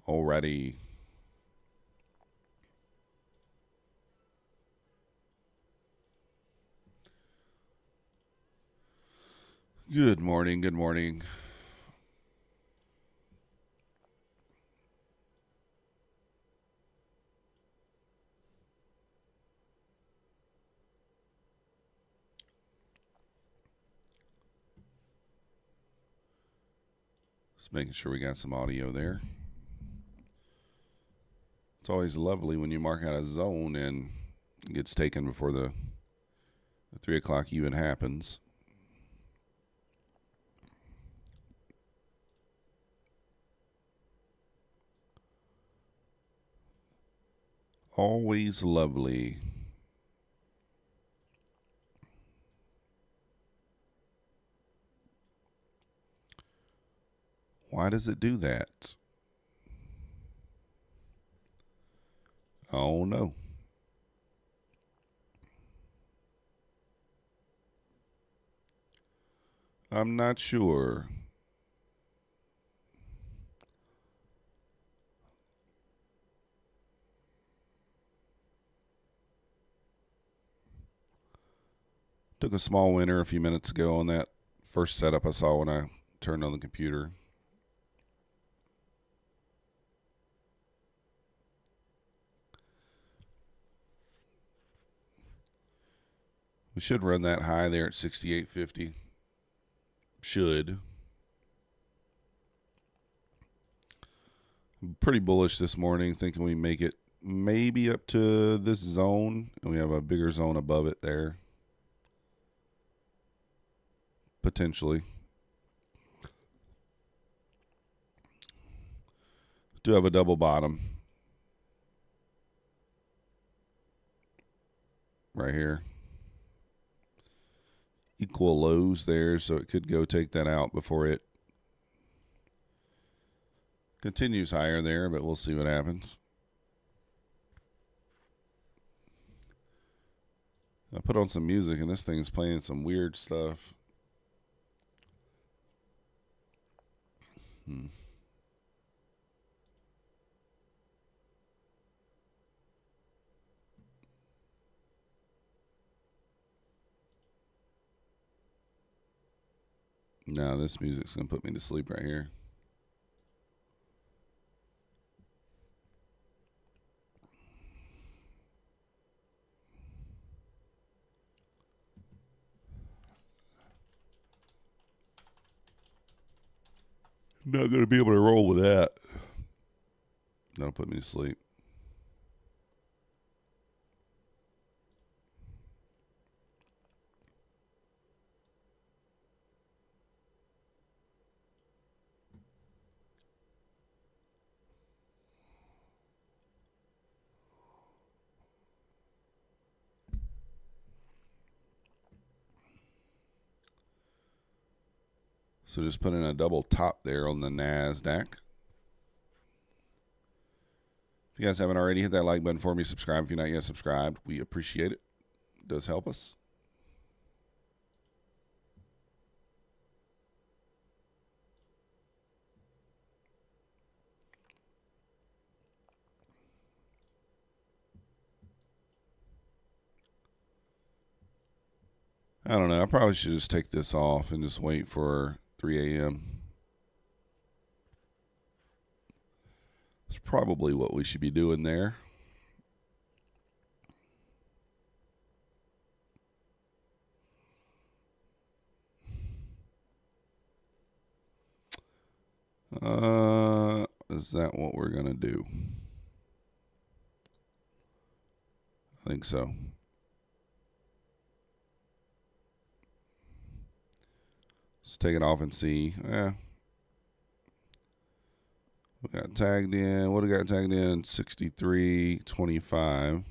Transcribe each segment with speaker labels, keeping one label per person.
Speaker 1: already. Good morning. Good morning. Just making sure we got some audio there. It's always lovely when you mark out a zone and it gets taken before the 3 o'clock even happens. Always lovely. Why does it do that? Oh no. I'm not sure. Took a small winner a few minutes ago on that first setup I saw when I turned on the computer. We should run that high there at 68.50. Should. I'm pretty bullish this morning, thinking we make it maybe up to this zone, and we have a bigger zone above it there. Potentially. Do have a double bottom right here. Equal lows there, so it could go take that out before it continues higher there, but we'll see what happens. I put on some music, and this thing's playing some weird stuff. No, this music's going to put me to sleep right here. Not going to be able to roll with that. That'll put me to sleep. So just put in a double top there on the Nasdaq. If you guys haven't already, hit that like button for me. Subscribe if you're not yet subscribed. We appreciate it. It does help us. I don't know. I probably should just take this off and just wait for 3 a.m. It's probably what we should be doing there. Is that what we're going to do? I think so. Let's take it off and see. We got tagged in. What do we got tagged in? 63.25.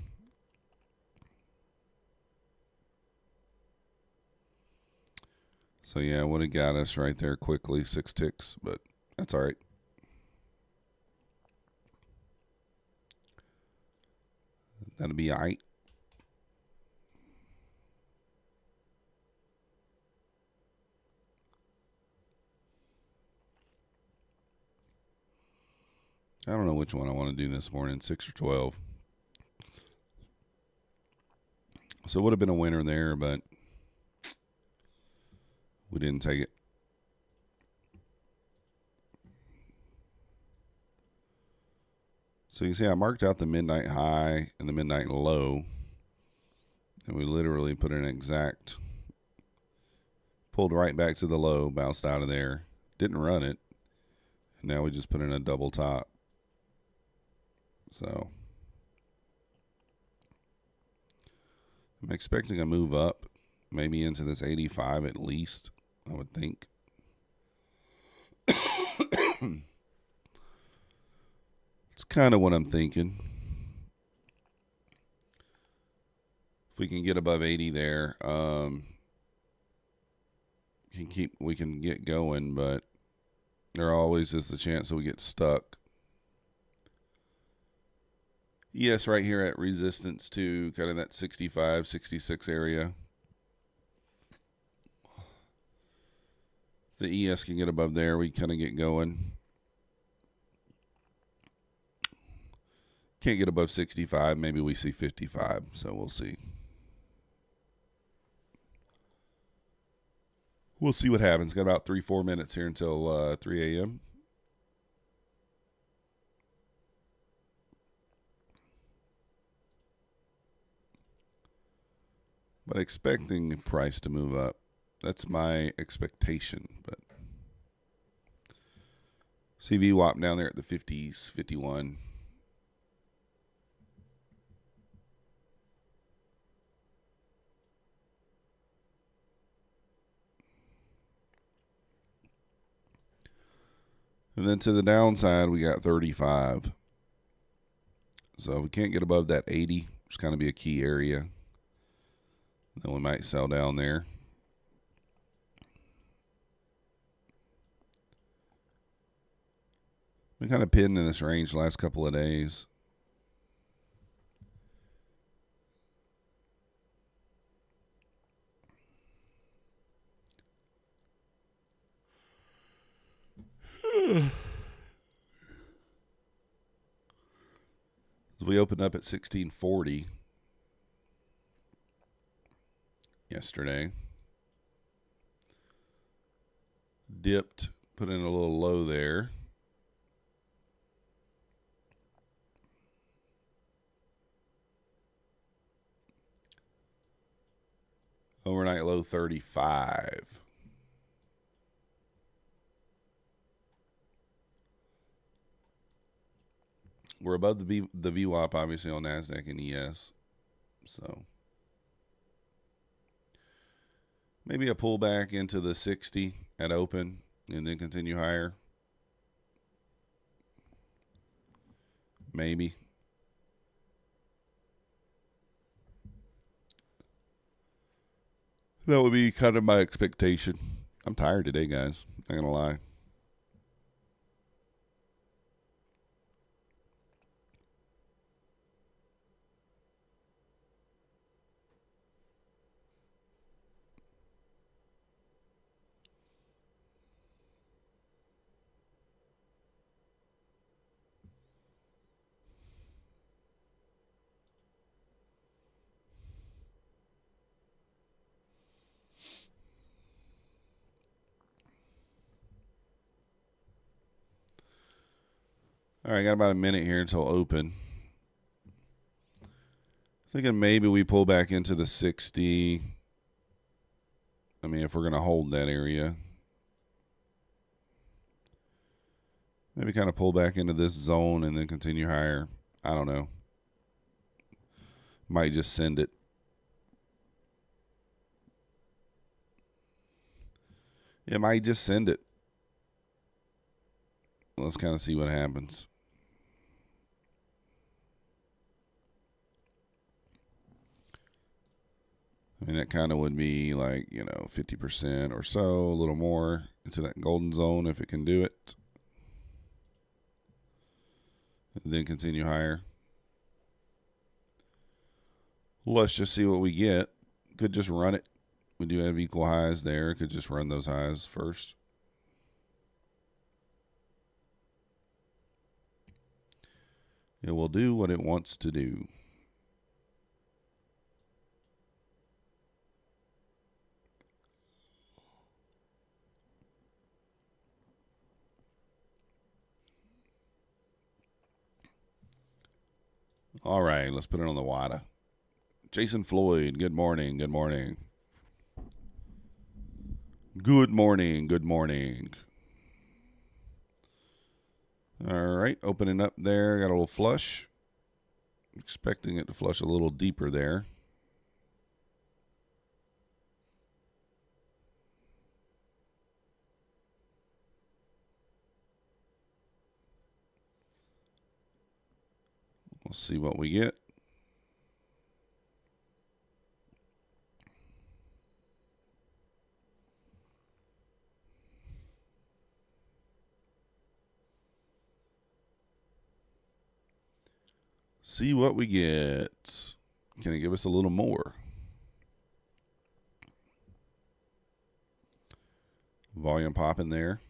Speaker 1: So, yeah, would have got us right there quickly. 6 ticks, but that's all right. That'll be all right. I don't know which one I want to do this morning, 6 or 12. So it would have been a winner there, but we didn't take it. So you see I marked out the midnight high and the midnight low. And we literally put an exact, pulled right back to the low, bounced out of there, didn't run it. And now we just put in a double top. So I'm expecting a move up, maybe into this 85 at least, I would think. It's kind of what I'm thinking. If we can get above 80 there, we can get going, but there always is the chance that we get stuck. Yes, right here at resistance to kind of that 65, 66 area. If the ES can get above there, we kind of get going. Can't get above 65. Maybe we see 55, so we'll see. We'll see what happens. Got about 3-4 minutes here until 3 a.m. But expecting the price to move up. That's my expectation. But see VWAP down there at the 50s, 51. And then to the downside, we got 35. So if we can't get above that 80, which is going to be a key area, then we might sell down there. Been kind of pinned in this range the last couple of days. We opened up at 1640 yesterday. Dipped, put in a little low there. Overnight low 35. We're above the VWAP, obviously, on Nasdaq and ES. So maybe a pullback into the 60 at open and then continue higher. Maybe. That would be kind of my expectation. I'm tired today, guys. Not going to lie. All right, got about a minute here until open. Thinking maybe we pull back into the 60. I mean, if we're going to hold that area. Maybe kind of pull back into this zone and then continue higher. I don't know. Might just send it. It might just send it. Let's kind of see what happens. I mean, that kind of would be like, 50% or so, a little more into that golden zone if it can do it. And then continue higher. Let's just see what we get. Could just run it. We do have equal highs there. Could just run those highs first. It will do what it wants to do. All right, let's put it on the WADA. Jason Floyd, good morning. Good morning. Good morning. Good morning. All right, opening up there. Got a little flush. Expecting it to flush a little deeper there. We'll see what we get. See what we get. Can it give us a little more? Volume popping there.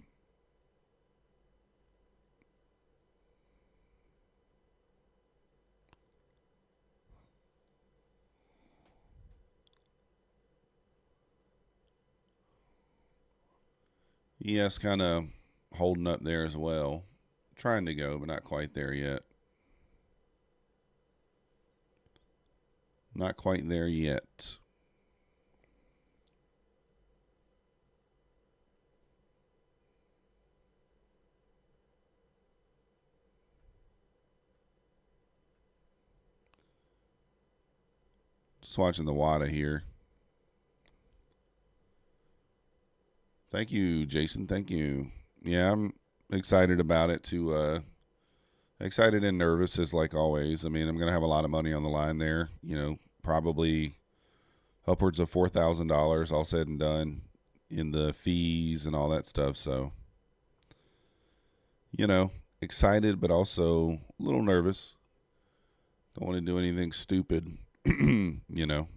Speaker 1: Yes, kind of holding up there as well. Trying to go, but not quite there yet. Not quite there yet. Just watching the WADA here. Thank you, Jason. Thank you. Yeah, I'm excited about it too. Excited and nervous as like always. I mean, I'm going to have a lot of money on the line there. You know, probably upwards of $4,000 all said and done in the fees and all that stuff. So, you know, excited, but also a little nervous. Don't want to do anything stupid, you know.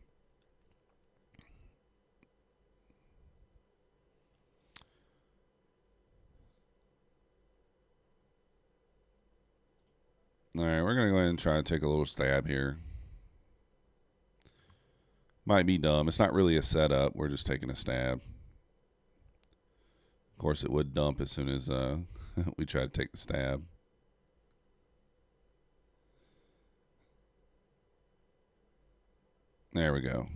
Speaker 1: All right, we're going to go ahead and try to take a little stab here. Might be dumb. It's not really a setup. We're just taking a stab. Of course, it would dump as soon as we try to take the stab. There we go.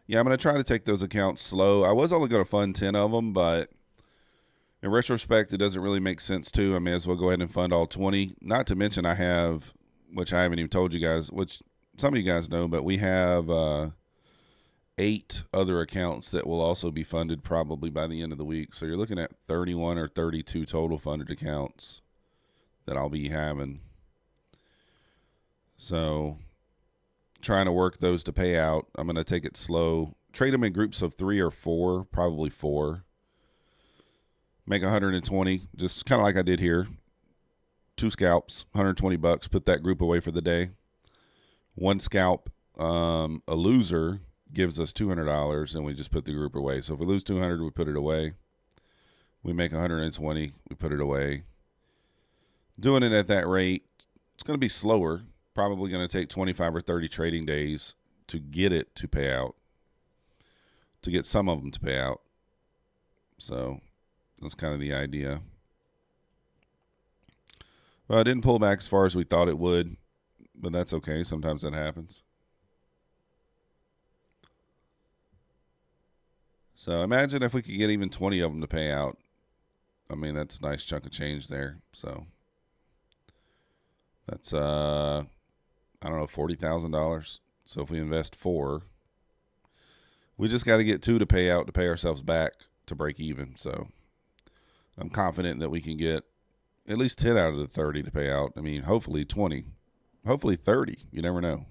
Speaker 1: Yeah, I'm going to try to take those accounts slow. I was only going to fund 10 of them, but in retrospect, it doesn't really make sense to. I may as well go ahead and fund all 20. Not to mention I have, which I haven't even told you guys, which some of you guys know, but we have 8 other accounts that will also be funded probably by the end of the week. So you're looking at 31 or 32 total funded accounts that I'll be having. So trying to work those to pay out. I'm going to take it slow. Trade them in groups of 3 or 4, probably 4. Make 120, just kind of like I did here. 2 scalps, $120. Put that group away for the day. 1 scalp, a loser gives us $200, and we just put the group away. So if we lose 200, we put it away. We make 120, we put it away. Doing it at that rate, it's going to be slower. Probably going to take 25 or 30 trading days to get it to pay out, to get some of them to pay out. So that's kind of the idea. Well, it didn't pull back as far as we thought it would, but that's okay. Sometimes that happens. So imagine if we could get even 20 of them to pay out. I mean, that's a nice chunk of change there. So that's, I don't know, $40,000. So if we invest 4, we just got to get 2 to pay out to pay ourselves back to break even. So I'm confident that we can get at least 10 out of the 30 to pay out. I mean, hopefully 20, hopefully 30. You never know.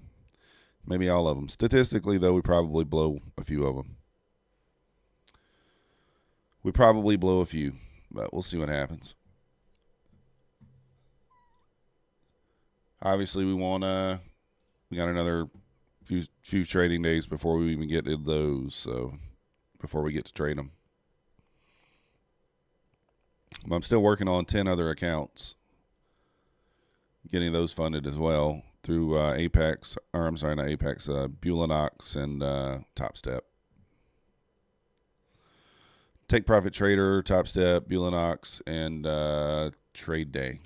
Speaker 1: Maybe all of them. Statistically, though, we probably blow a few of them. We probably blow a few, but we'll see what happens. Obviously, we got another few trading days before we even get to those, so before we get to trade them. I'm still working on 10 other accounts, getting those funded as well through APEX, or I'm sorry, not APEX, Bulenox and Topstep. Take Profit Trader, Topstep, Bulenox, and Trade Day.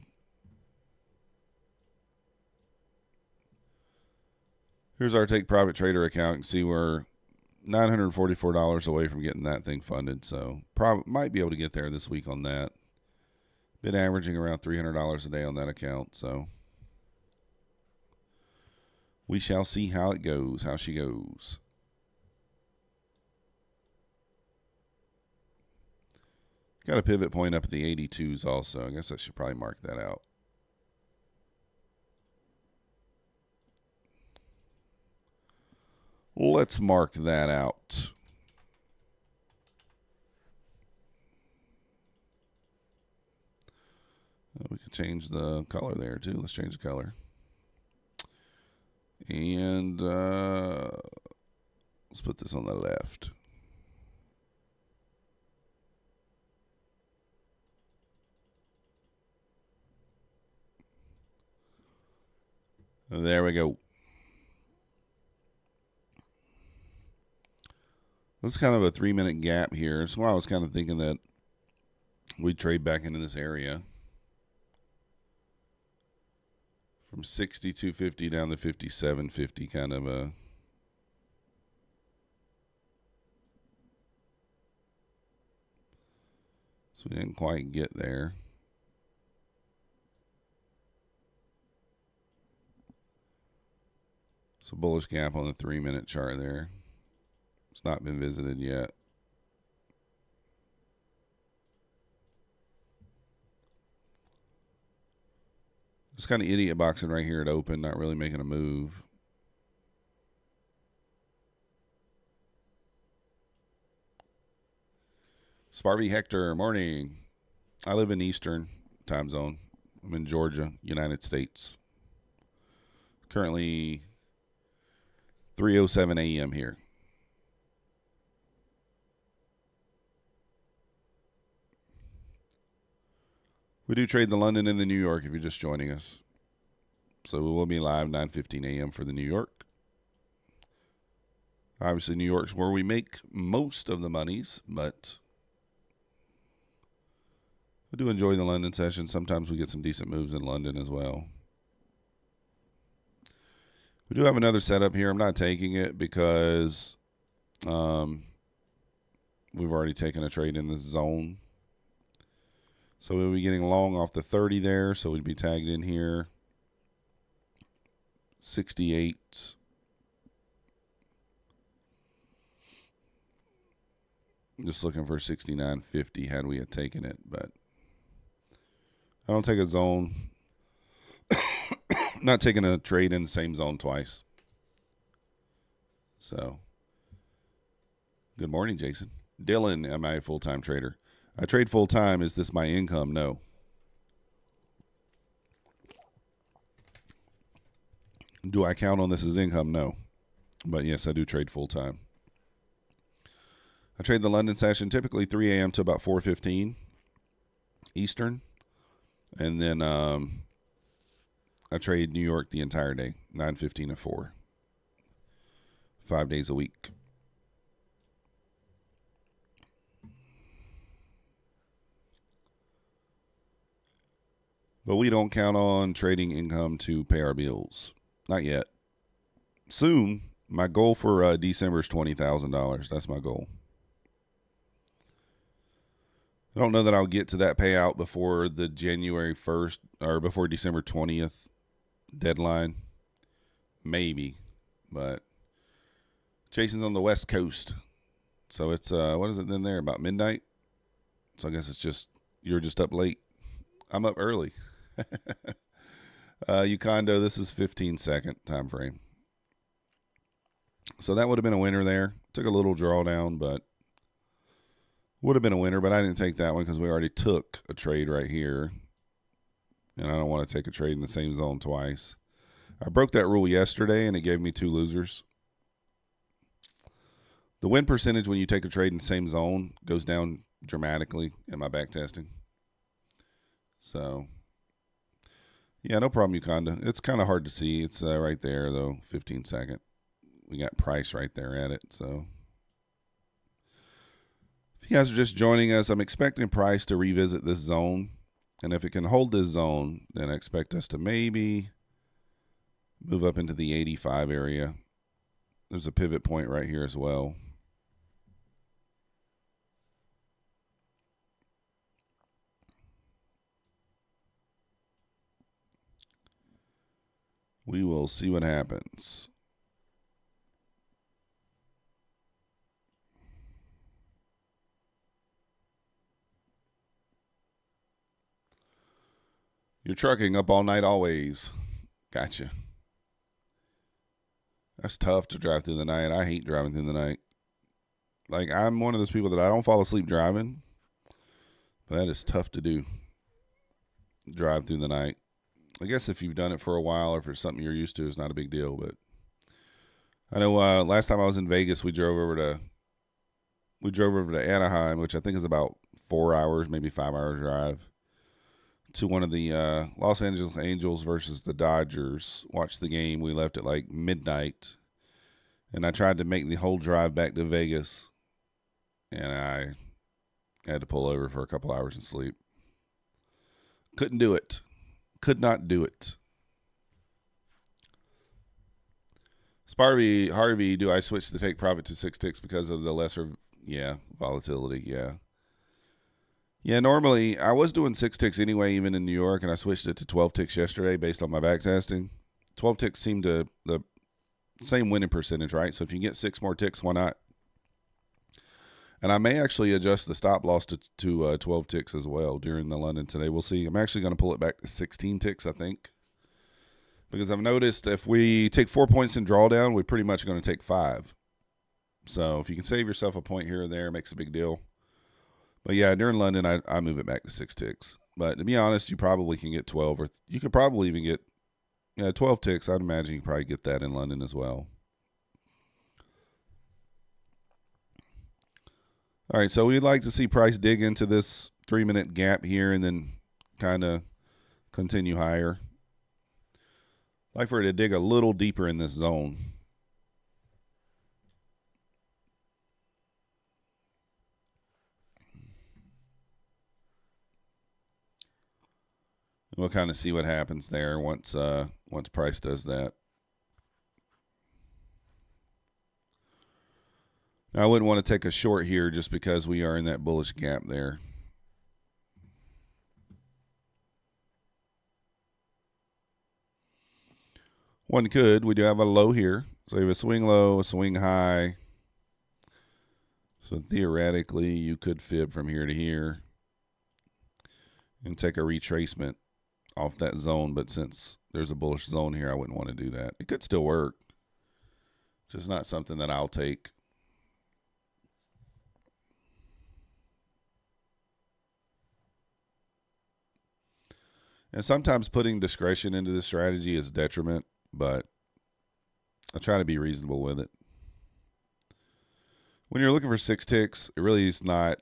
Speaker 1: Here's our Take Profit Trader account. You can see we're $944 away from getting that thing funded, so might be able to get there this week on that. Been averaging around $300 a day on that account, so we shall see how it goes, how she goes. Got a pivot point up at the 82s also. I guess I should probably mark that out. Let's mark that out. We can change the color there too. Let's change the color. And let's put this on the left. There we go. This is kind of a 3-minute gap here. So I was kind of thinking that we'd trade back into this area from 62.50 down to 57.50, kind of a. So we didn't quite get there. So bullish gap on the 3-minute chart there. It's not been visited yet. Just kind of idiot boxing right here at open, not really making a move. Sparvy Hector, morning. I live in Eastern time zone. I'm in Georgia, United States. Currently 3:07 a.m. here. We do trade the London and the New York if you're just joining us. So we will be live 9:15 a.m. for the New York. Obviously, New York's where we make most of the monies, but I do enjoy the London session. Sometimes we get some decent moves in London as well. We do have another setup here. I'm not taking it because we've already taken a trade in this zone. So we'll be getting long off the 30 there. So we'd be tagged in here. 68. Just looking for 69.50 had we had taken it, but I don't take a zone. Not taking a trade in the same zone twice. So, good morning, Jason. Dylan, am I a full-time trader? I trade full-time. Is this my income? No. Do I count on this as income? No. But yes, I do trade full-time. I trade the London session typically 3 a.m. to about 4:15 Eastern. And then I trade New York the entire day, 9:15 to 4. 5 days a week. But we don't count on trading income to pay our bills. Not yet. Soon. My goal for December is $20,000. That's my goal. I don't know that I'll get to that payout before the January 1st or before December 20th deadline. Maybe. But Jason's on the West Coast. So it's, what is it then there? About midnight? So I guess it's just, you're just up late. I'm up early. Ucondo, this is 15-second time frame. So that would have been a winner there. Took a little drawdown, but would have been a winner, but I didn't take that one because we already took a trade right here. And I don't want to take a trade in the same zone twice. I broke that rule yesterday, and it gave me 2 losers. The win percentage when you take a trade in the same zone goes down dramatically in my back testing. So, yeah, no problem, Uganda. It's kind of hard to see. It's right there, though, 15-second. We got price right there at it. So, if you guys are just joining us, I'm expecting price to revisit this zone. And if it can hold this zone, then I expect us to maybe move up into the 85 area. There's a pivot point right here as well. We will see what happens. You're trucking up all night always. Gotcha. That's tough to drive through the night. I hate driving through the night. Like, I'm one of those people that I don't fall asleep driving, but that is tough to do. Drive through the night. I guess if you've done it for a while or if it's something you're used to, it's not a big deal. But I know last time I was in Vegas, we drove over to Anaheim, which I think is about 4 hours, maybe 5 hour drive, to one of the Los Angeles Angels versus the Dodgers. Watched the game. We left at like midnight, and I tried to make the whole drive back to Vegas, and I had to pull over for a couple hours and sleep. Couldn't do it. Could not do it. Harvey, do I switch the take profit to 6 ticks because of the lesser, volatility? Yeah, normally I was doing 6 ticks anyway, even in New York, and I switched it to 12 ticks yesterday based on my back testing. 12 ticks seemed to the same winning percentage, right? So if you get 6 more ticks, why not? And I may actually adjust the stop loss to 12 ticks as well during the London today. We'll see. I'm actually going to pull it back to 16 ticks, I think. Because I've noticed if we take 4 points in drawdown, we're pretty much going to take 5. So if you can save yourself a point here or there, it makes a big deal. But yeah, during London, I move it back to 6 ticks. But to be honest, you probably can get 12, or you could probably even get 12 ticks. I'd imagine you probably get that in London as well. All right, so we'd like to see price dig into this 3-minute gap here and then kind of continue higher. I'd like for it to dig a little deeper in this zone. We'll kind of see what happens there once price does that. Now, I wouldn't want to take a short here just because we are in that bullish gap there. One could. We do have a low here. So we have a swing low, a swing high. So theoretically, you could fib from here to here and take a retracement off that zone. But since there's a bullish zone here, I wouldn't want to do that. It could still work. Just not something that I'll take. And sometimes putting discretion into the strategy is detriment, but I try to be reasonable with it. When you're looking for 6 ticks, it really is not,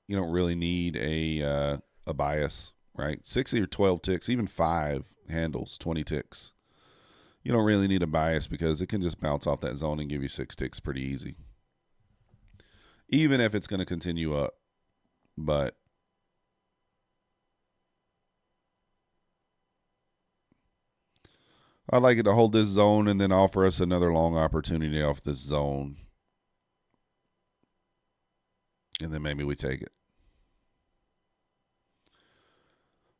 Speaker 1: you don't really need a bias, right? 6 or 12 ticks, even 5 handles, 20 ticks. You don't really need a bias because it can just bounce off that zone and give you 6 ticks pretty easy. Even if it's going to continue up. But I'd like it to hold this zone and then offer us another long opportunity off this zone. And then maybe we take it.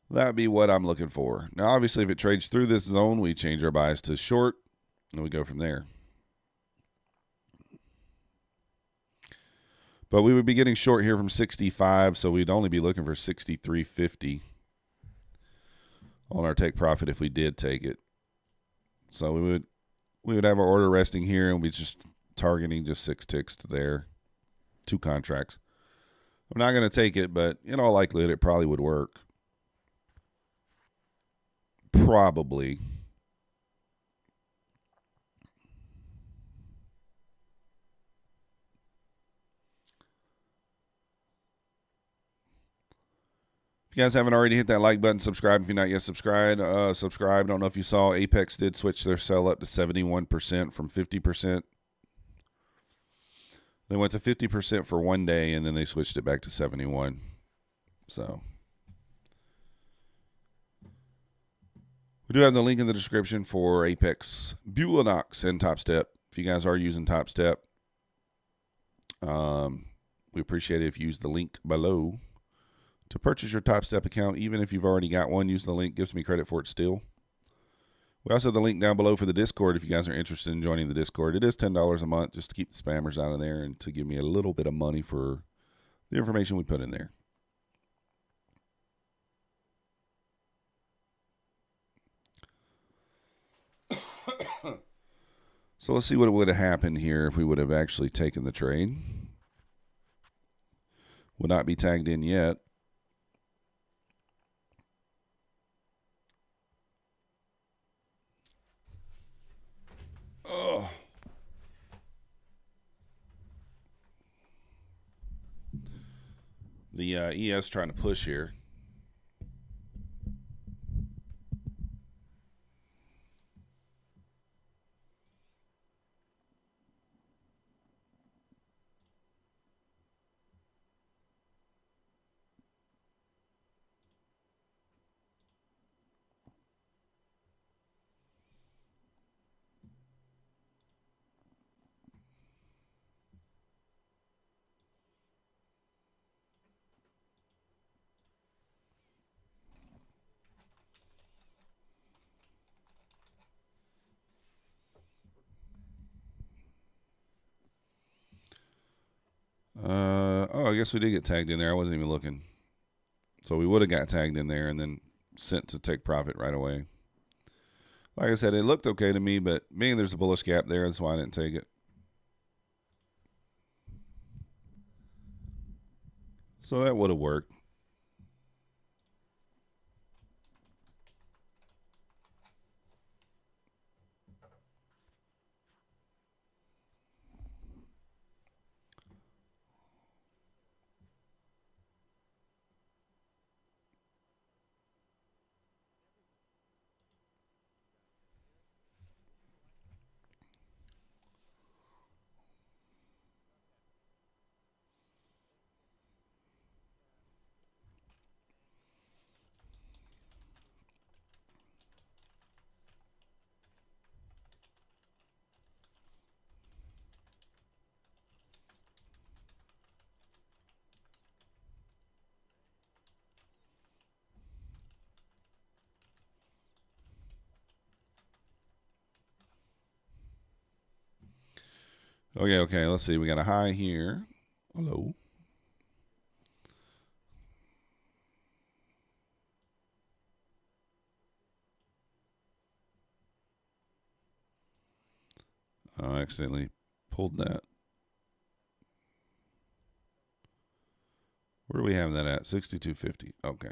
Speaker 1: That would be what I'm looking for. Now, obviously, if it trades through this zone, we change our bias to short, and we go from there. But we would be getting short here from 65, so we'd only be looking for 63.50 on our take profit if we did take it. So we would have our order resting here, and we'd be just targeting just 6 ticks to there, 2 contracts. I'm not going to take it, but in all likelihood, it probably would work. Probably. If you guys haven't already, hit that like button, subscribe if you're not yet subscribed. Subscribe. I don't know if you saw, Apex did switch their sell up to 71% from 50%. They went to 50% for one day, and then they switched it back to 71. So we do have the link in the description for Apex, Bulenox, and Topstep. If you guys are using Topstep, we appreciate it if you use the link below to purchase your Topstep account. Even if you've already got one, use the link. Gives me credit for it still. We also have the link down below for the Discord if you guys are interested in joining the Discord. It is $10 a month just to keep the spammers out of there and to give me a little bit of money for the information we put in there. So let's see what would have happened here if we would have actually taken the trade. Would not be tagged in yet. Oh. The ES trying to push here. Oh, I guess we did get tagged in there. I wasn't even looking. So we would have got tagged in there and then sent to take profit right away. Like I said, it looked okay to me, but being there's a bullish gap there, that's why I didn't take it. So that would have worked. Okay. Let's see. We got a high here. Hello. I accidentally pulled that. Where do we have that at? 62.50. Okay.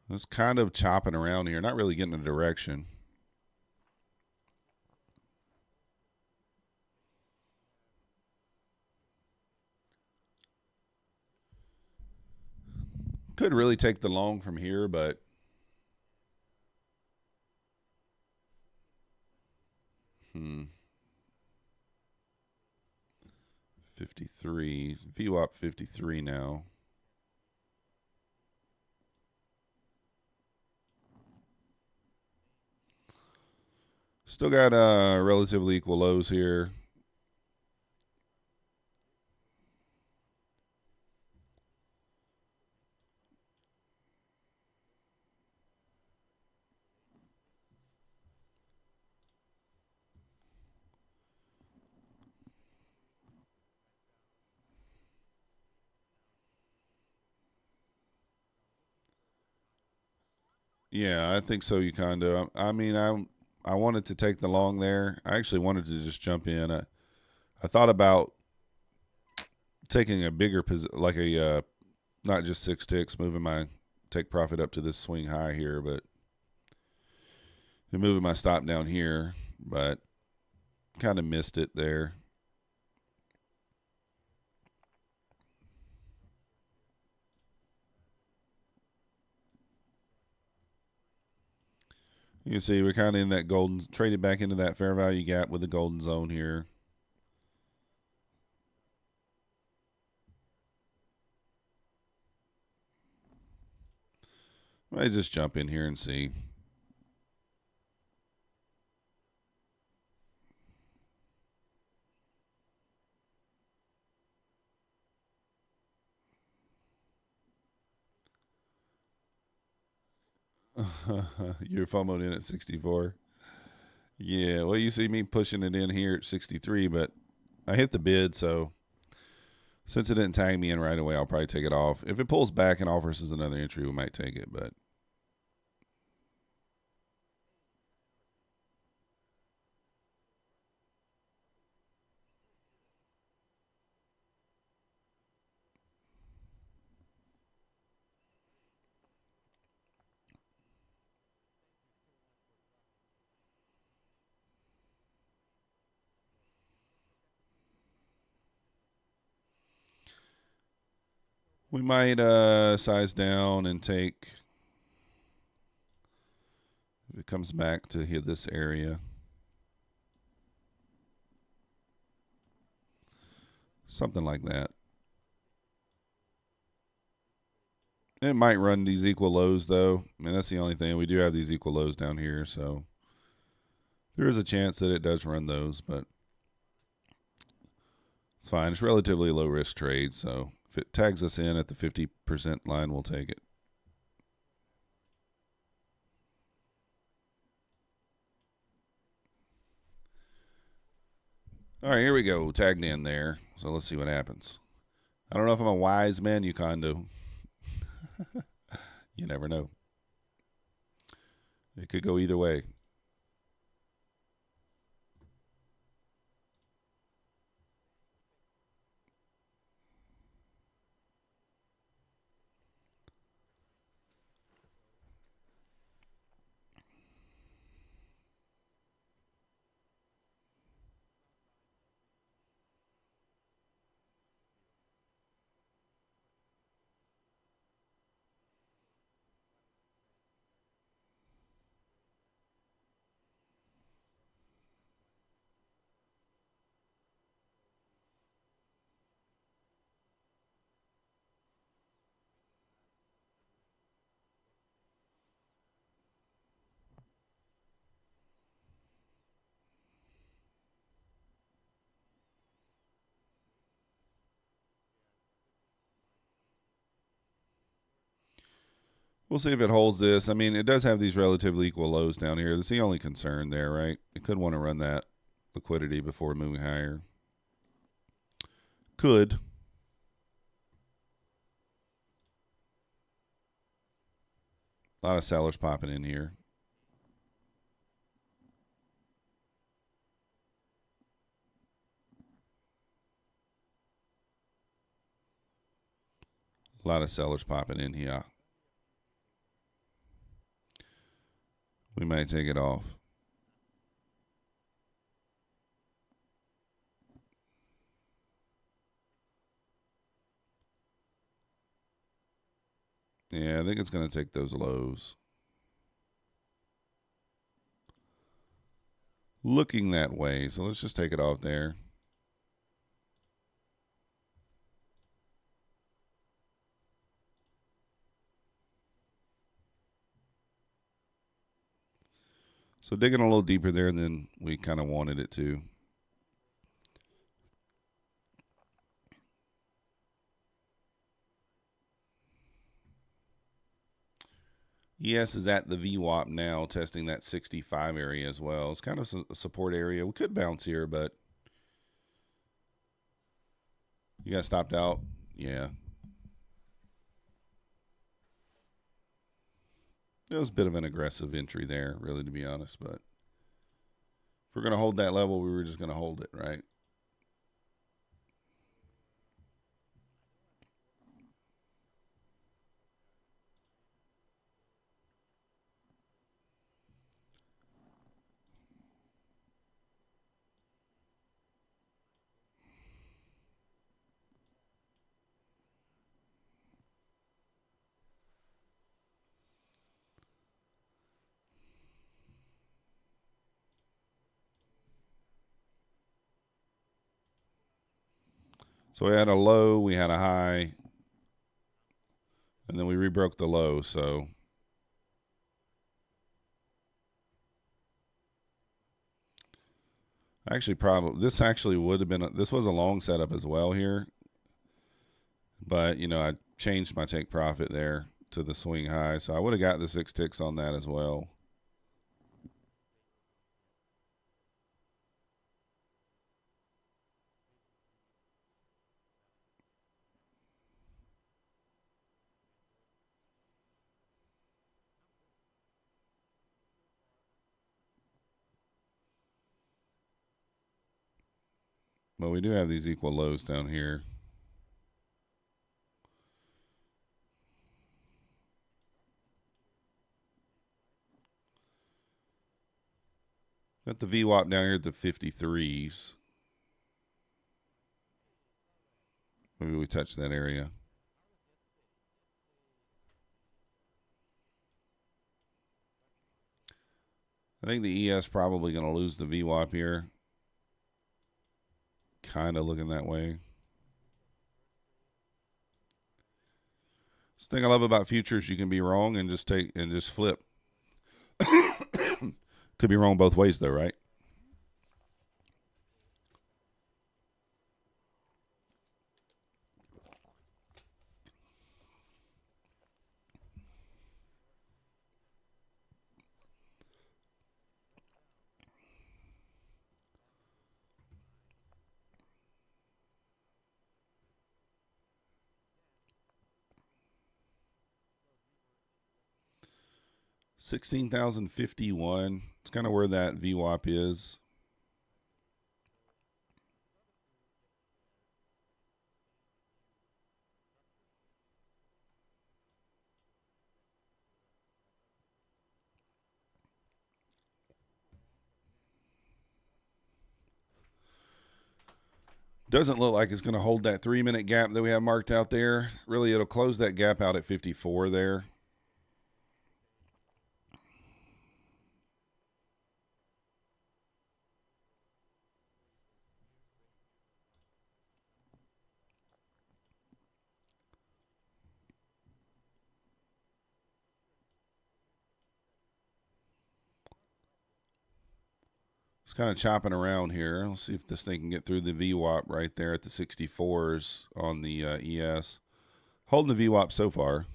Speaker 1: It's kind of chopping around here, not really getting a direction. Could really take the long from here, but 53. VWAP 53 now. Still got relatively equal lows here. Yeah, I think so. You kind of. I mean, I wanted to take the long there. I actually wanted to just jump in. I thought about taking a bigger position, like a not just 6 ticks, moving my take profit up to this swing high here, but and moving my stop down here, but kind of missed it there. You can see we're kind of in that golden, traded back into that fair value gap with the golden zone here. I might just jump in here and see. You're FOMO'd in at 64. Yeah, well, you see me pushing it in here at 63, but I hit the bid, so since it didn't tag me in right away, I'll probably take it off. If it pulls back and offers us another entry, we might take it, but we might size down and take, if it comes back to hit this area, something like that. It might run these equal lows, though. I mean, that's the only thing. We do have these equal lows down here, so there is a chance that it does run those, but it's fine. It's relatively low risk trade, so if it tags us in at the 50% line, we'll take it. All right, here we go. Tagged in there. So let's see what happens. I don't know if I'm a wise man, you condo. You never know. It could go either way. We'll see if it holds this. I mean, it does have these relatively equal lows down here. That's the only concern there, right? It could want to run that liquidity before moving higher. Could. A lot of sellers popping in here. A lot of sellers popping in here. We might take it off. Yeah, I think it's going to take those lows. Looking that way, so let's just take it off there. So digging a little deeper there than we kind of wanted it to. ES is at the VWAP now, testing that 65 area as well. It's kind of a support area. We could bounce here, but you got stopped out. Yeah. It was a bit of an aggressive entry there, really, to be honest. But if we're going to hold that level, we were just going to hold it, right? So we had a low, we had a high, and then we rebroke the low. So actually, probably this actually would have been this was a long setup as well here, but you know I changed my take profit there to the swing high, so I would have got the 6 ticks on that as well. But we do have these equal lows down here. Got the VWAP down here at the 53s. Maybe we touch that area. I think the ES probably going to lose the VWAP here. Kind of looking that way. This thing I love about futures, you can be wrong and just flip. Could be wrong both ways though, right? $16,051. It's kind of where that VWAP is. Doesn't look like it's going to hold that 3-minute gap that we have marked out there. Really, it'll close that gap out at 54 there. It's kind of chopping around here. Let's see if this thing can get through the VWAP right there at the 64s on the ES. Holding the VWAP so far.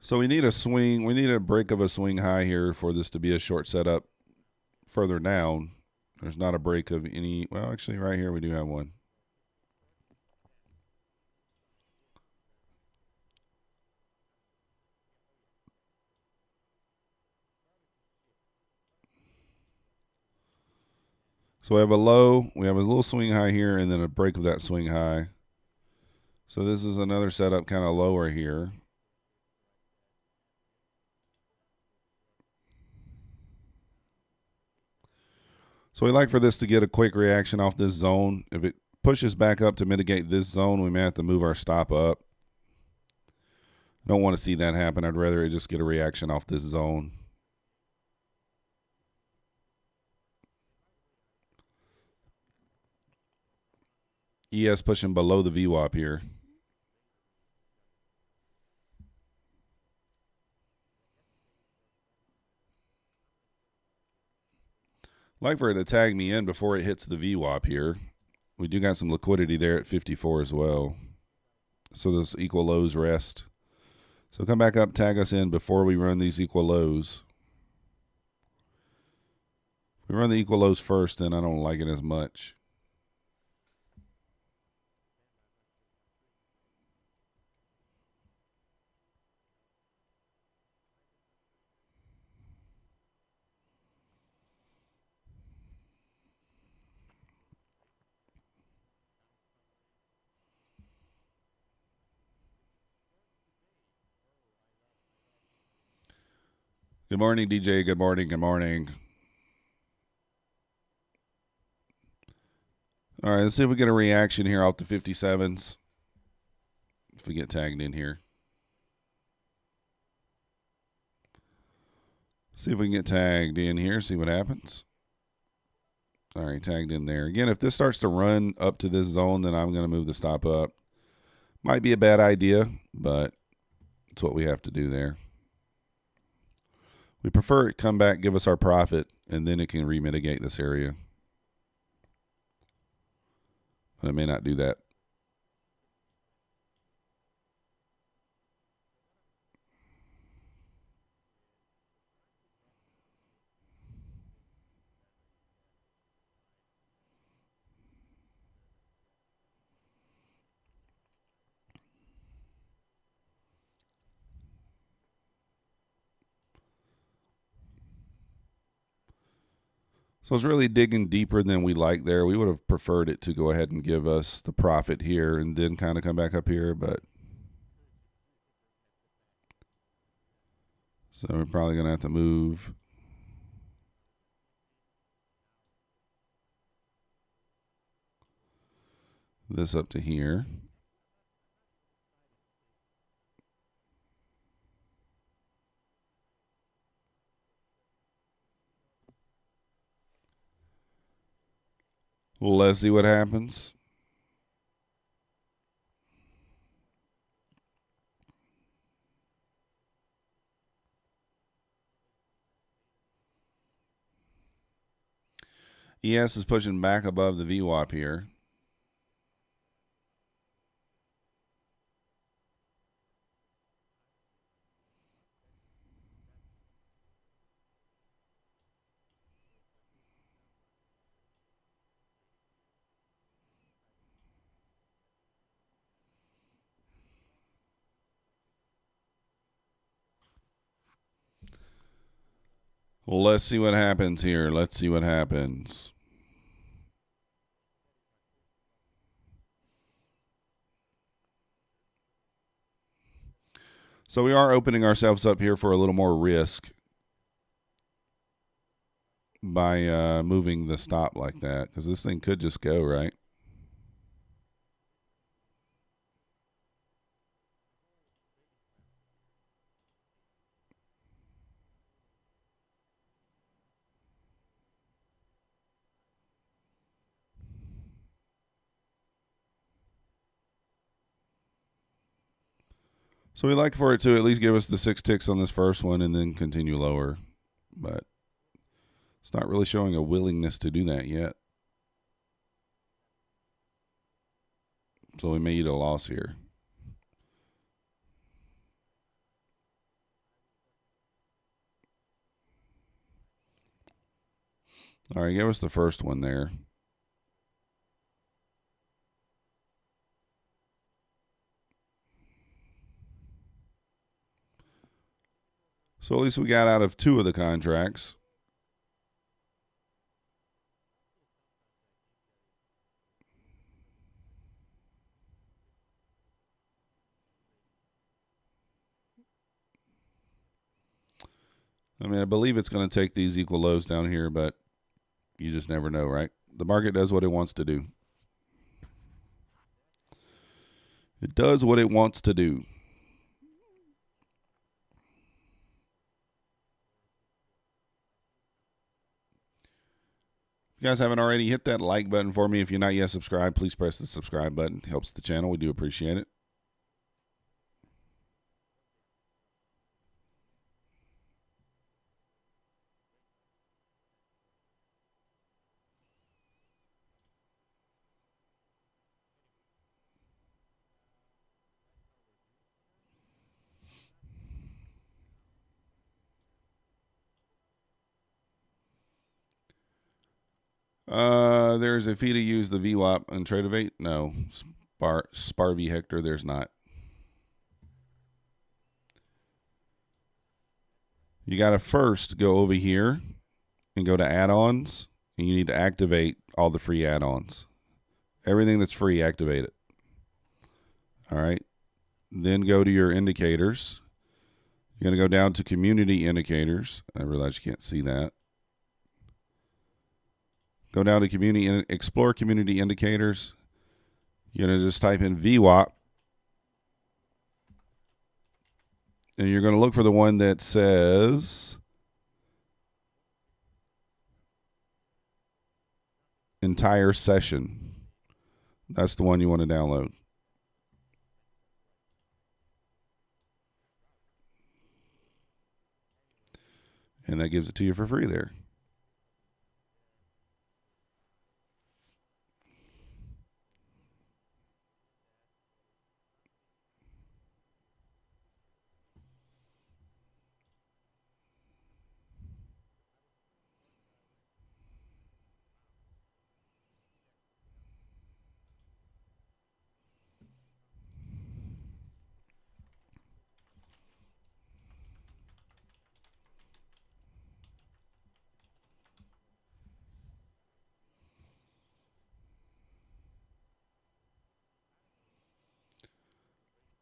Speaker 1: So we need a swing. We need a break of a swing high here for this to be a short setup further down. There's not a break of any. Well, actually, right here we do have one. So we have a low. We have a little swing high here and then a break of that swing high. So this is another setup kind of lower here. So we like for this to get a quick reaction off this zone. If it pushes back up to mitigate this zone, we may have to move our stop up. I don't want to see that happen. I'd rather it just get a reaction off this zone. ES pushing below the VWAP here. Like for it to tag me in before it hits the VWAP here. We do got some liquidity there at 54 as well. So those equal lows rest. So come back up, tag us in before we run these equal lows. If we run the equal lows first, then I don't like it as much. Good morning, DJ. Good morning. Good morning. All right, let's see if we get a reaction here off the 57s. If we get tagged in here. See if we can get tagged in here, see what happens. All right, tagged in there. Again, if this starts to run up to this zone, then I'm going to move the stop up. Might be a bad idea, but it's what we have to do there. We prefer it come back, give us our profit, and then it can remitigate this area. But it may not do that. So it's really digging deeper than we like there. We would have preferred it to go ahead and give us the profit here and then kind of come back up here, but so we're probably going to have to move this up to here. Well, let's see what happens. ES is pushing back above the VWAP here. Well, let's see what happens here. Let's see what happens. So we are opening ourselves up here for a little more risk by moving the stop like that, because this thing could just go, right? So we like for it to at least give us the 6 ticks on this first one and then continue lower. But it's not really showing a willingness to do that yet. So we may eat a loss here. All right, give us the first one there. So at least we got out of 2 of the contracts. I mean, I believe it's going to take these equal lows down here, but you just never know, right? The market does what it wants to do. It does what it wants to do. If you guys haven't already, hit that like button for me. If you're not yet subscribed, please press the subscribe button. It helps the channel. We do appreciate it. There's a fee to use the VWAP and Tradeovate. No. Spar V Hector, there's not. You got to first go over here and go to add-ons, and you need to activate all the free add-ons. Everything that's free, activate it. All right. Then go to your indicators. You're going to go down to community indicators. I realize you can't see that. Go down to explore community indicators. You're going to just type in VWAP. And you're going to look for the one that says entire session. That's the one you want to download. And that gives it to you for free there.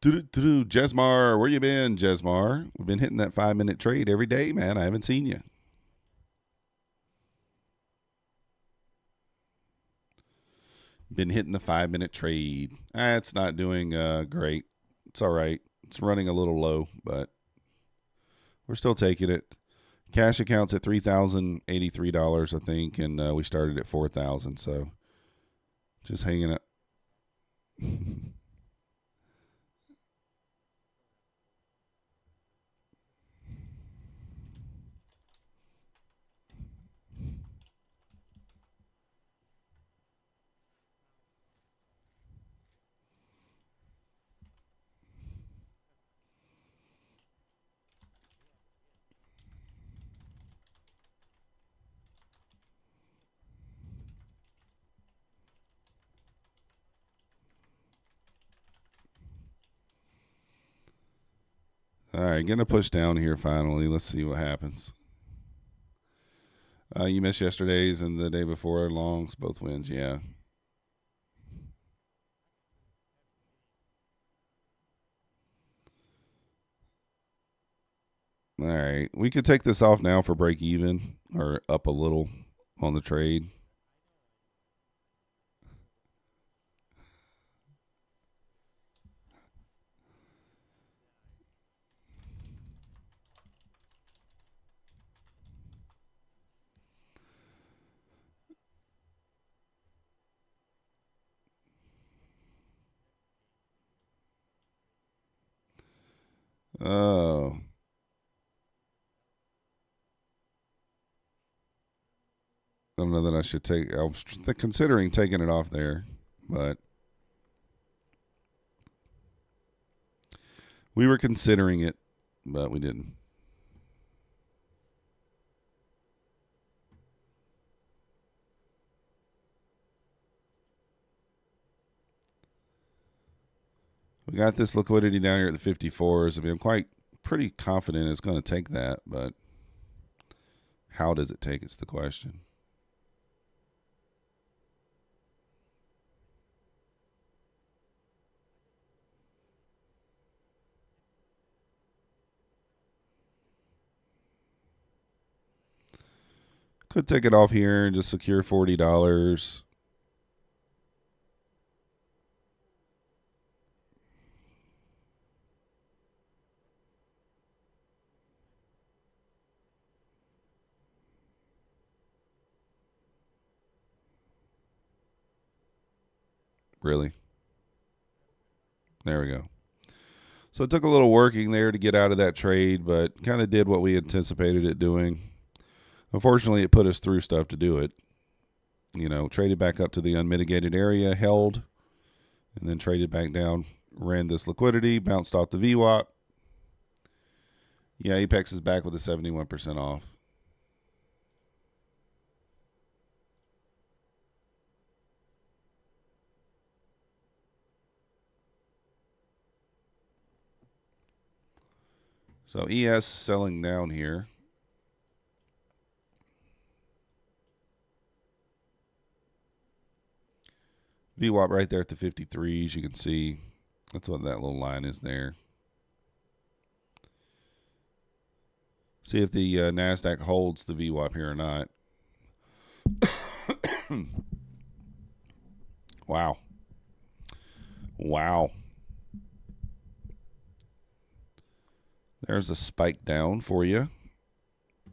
Speaker 1: Jesmar, where you been, Jesmar? We've been hitting that 5-minute trade every day, man. I haven't seen you. Been hitting the 5-minute trade. It's not doing great. It's all right. It's running a little low, but we're still taking it. Cash account's at $3,083, I think, and we started at $4,000, so just hanging up. All right, gonna push down here finally. Let's see what happens. You missed yesterday's and the day before longs, both wins, yeah. All right, we could take this off now for break even or up a little on the trade. Oh, I don't know that I should take. I was considering taking it off there, but we were considering it, but we didn't. We got this liquidity down here at the 54s. I mean, I'm pretty confident it's going to take that, but how does it take? It's the question. Could take it off here and just secure $40. Really? There we go. So it took a little working there to get out of that trade, but kind of did what we anticipated it doing. Unfortunately, it put us through stuff to do it. You know, traded back up to the unmitigated area, held, and then traded back down, ran this liquidity, bounced off the VWAP. Yeah, Apex is back with a 71% off. So ES selling down here. VWAP right there at the 53s. You can see that's what that little line is there. See if the Nasdaq holds the VWAP here or not. Wow. Wow. There's a spike down for you.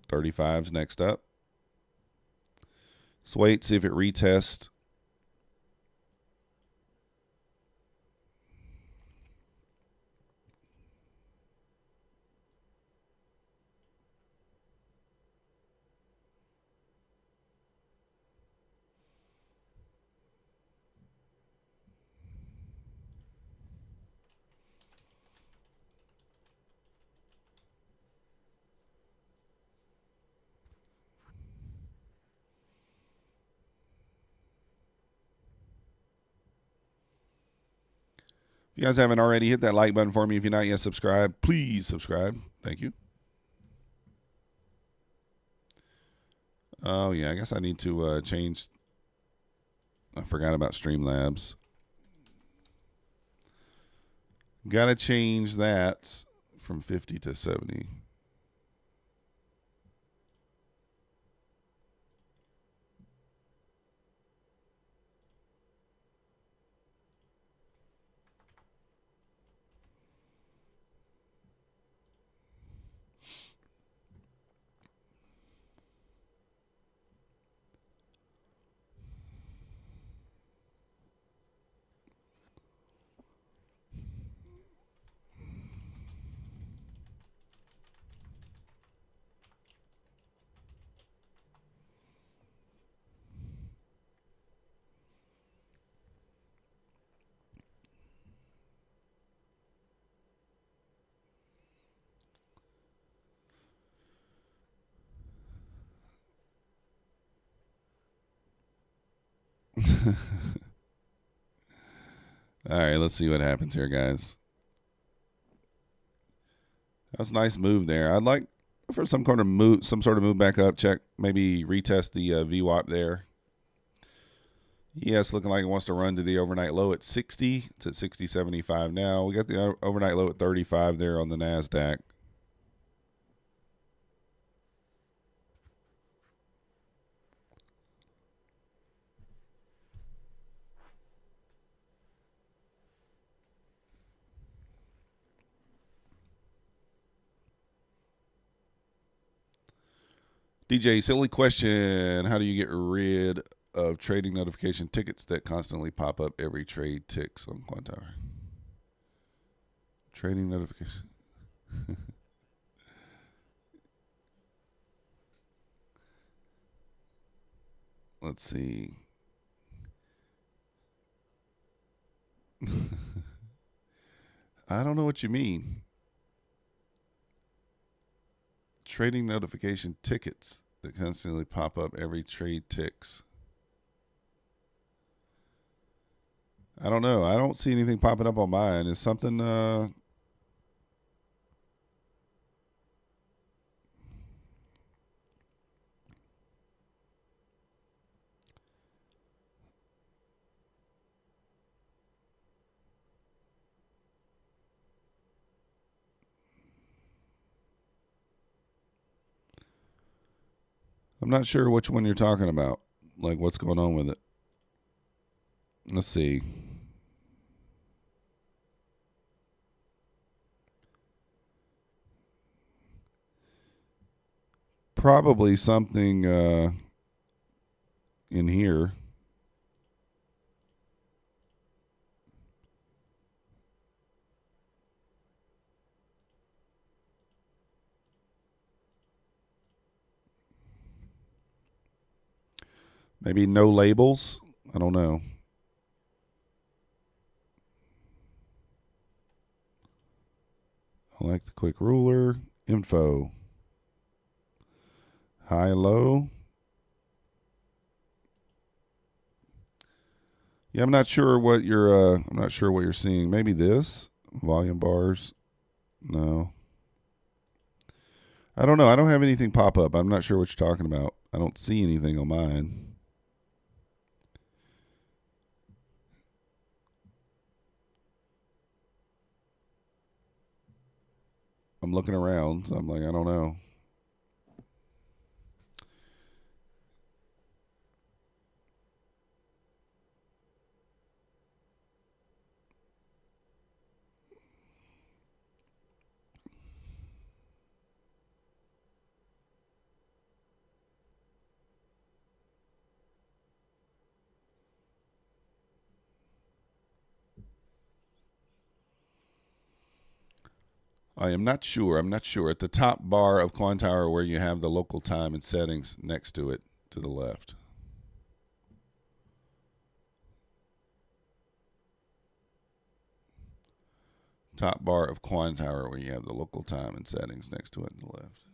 Speaker 1: 35's next up. Let's wait, see if it retests. If you guys haven't already, hit that like button for me. If you're not yet subscribed, please subscribe. Thank you. Oh, yeah, I guess I need to change. I forgot about Streamlabs. Got to change that from 50 to 70. All right, let's see what happens here, guys. That's a nice move there. I'd like for some sort of move back up. Check, maybe retest the VWAP there. Yes, looking like it wants to run to the overnight low at 60. It's at 60.75 now. We got the overnight low at 35 there on the Nasdaq. DJ, silly question. How do you get rid of trading notification tickets that constantly pop up every trade ticks on Quantower? Trading notification. Let's see. I don't know what you mean. Trading notification tickets that constantly pop up every trade ticks. I don't know. I don't see anything popping up on mine. Is something I'm not sure which one you're talking about. Like, what's going on with it? Let's see. Probably something in here. Maybe no labels. I don't know. I like the quick ruler. Info. High, low. Yeah, I'm not sure what you're seeing. Maybe this volume bars. No. I don't know. I don't have anything pop up. I'm not sure what you're talking about. I don't see anything on mine. I'm looking around, so I'm like, I don't know. I am not sure. I'm not sure. At the top bar of Quantower where you have the local time and settings next to it to the left. Top bar of Quantower where you have the local time and settings next to it to the left.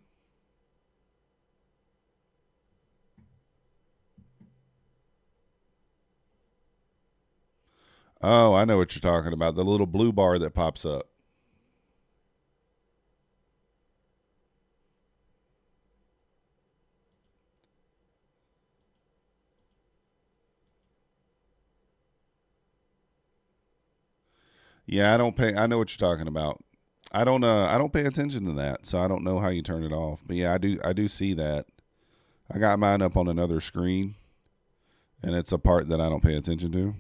Speaker 1: Oh, I know what you're talking about. The little blue bar that pops up. Yeah, I don't pay. I know what you're talking about. I don't pay attention to that, so I don't know how you turn it off. But yeah, I do see that. I got mine up on another screen, and it's a part that I don't pay attention to.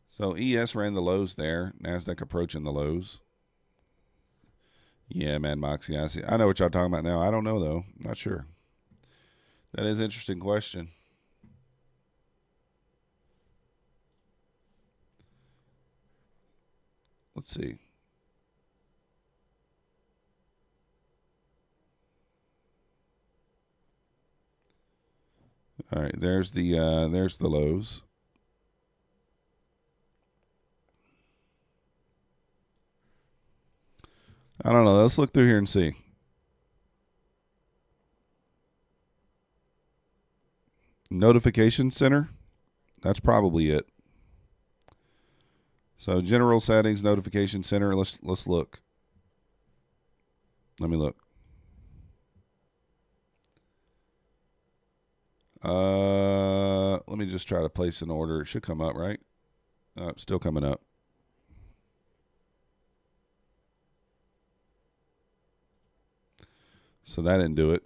Speaker 1: So ES ran the lows there. Nasdaq approaching the lows. Yeah, Mad Moxie. I see. I know what y'all talking about now. I don't know though. Not sure. That is an interesting question. Let's see. All right, there's the lows. I don't know. Let's look through here and see. Notification center. That's probably it. So general settings, notification center. Let's look. Let me look. Let me just try to place an order. It should come up, right? It's still coming up. So that didn't do it.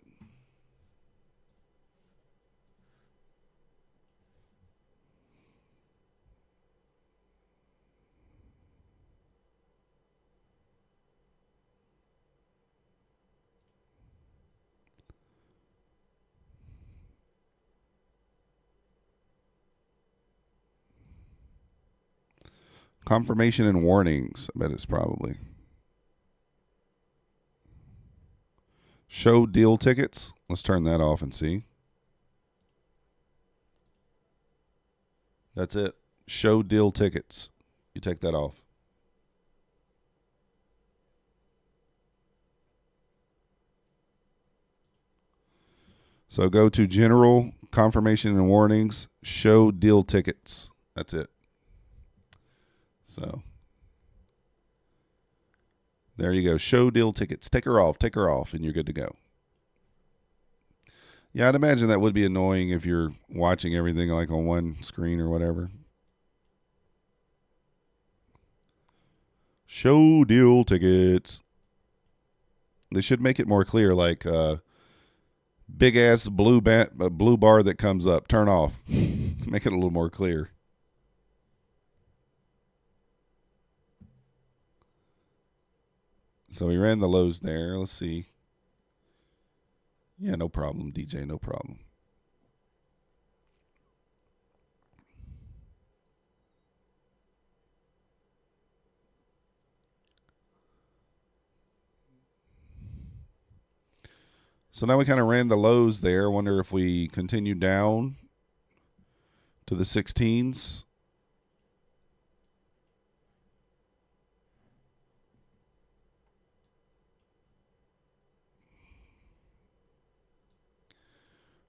Speaker 1: Confirmation and warnings. I bet it's probably. Show deal tickets. Let's turn that off and see. That's it. Show deal tickets. You take that off. So go to general, confirmation and warnings, show deal tickets. That's it. So there you go. Show deal tickets. Take her off, and you're good to go. Yeah, I'd imagine that would be annoying if you're watching everything like on one screen or whatever. Show deal tickets. They should make it more clear, like big ass blue bar that comes up. Turn off. Make it a little more clear. So we ran the lows there. Let's see. Yeah, no problem, DJ. No problem. So now we kind of ran the lows there. Wonder if we continue down to the 16s.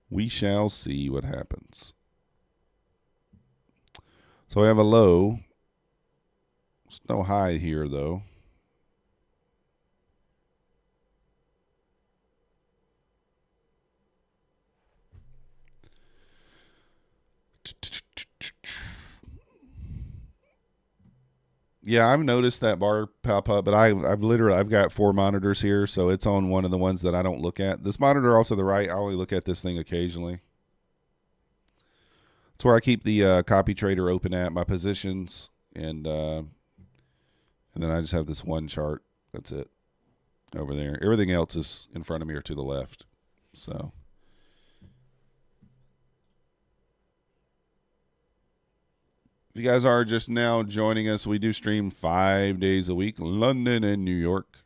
Speaker 1: We shall see what happens. So we have a low. There's no high here, though. Yeah, I've noticed that bar pop up, but I've got 4 monitors here, so it's on one of the ones that I don't look at. This monitor off to the right, I only look at this thing occasionally. It's where I keep the copy trader open at my positions, and then I just have this one chart. That's it over there. Everything else is in front of me or to the left. So If you guys are just now joining us, we do stream 5 days a week, London and New York.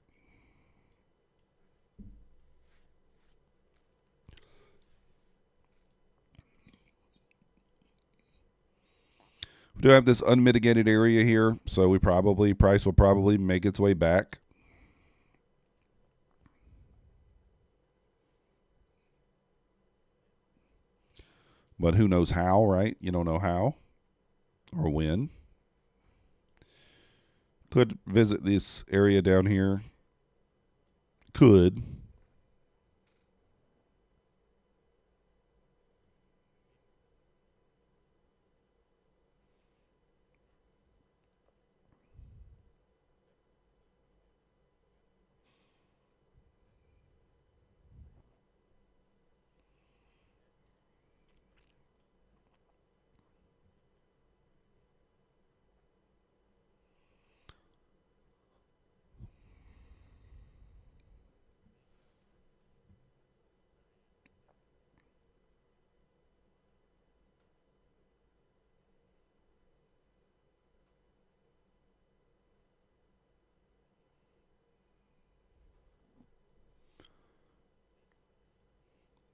Speaker 1: We do have this unmitigated area here, so price will probably make its way back. But who knows how, right? You don't know how or when. Could visit this area down here. Could.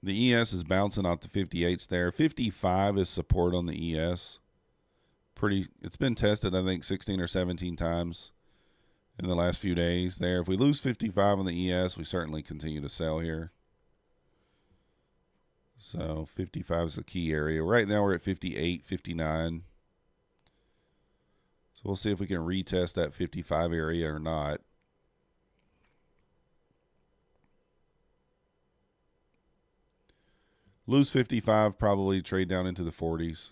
Speaker 1: The ES is bouncing off the 58s there. 55 is support on the ES. It's been tested, I think, 16 or 17 times in the last few days there. If we lose 55 on the ES, we certainly continue to sell here. So 55 is the key area. Right now we're at 58, 59. So we'll see if we can retest that 55 area or not. Lose 55, probably trade down into the 40s.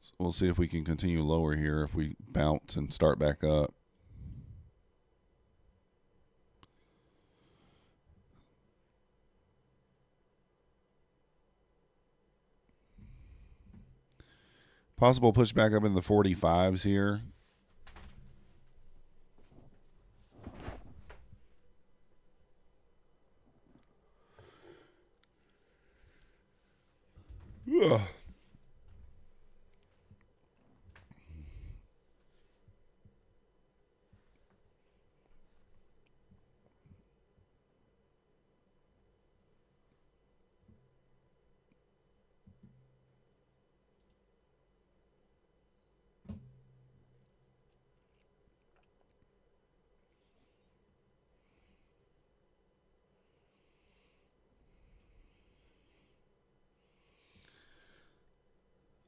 Speaker 1: So we'll see if we can continue lower here if we bounce and start back up. Possible pushback up in the 45s here. Ugh.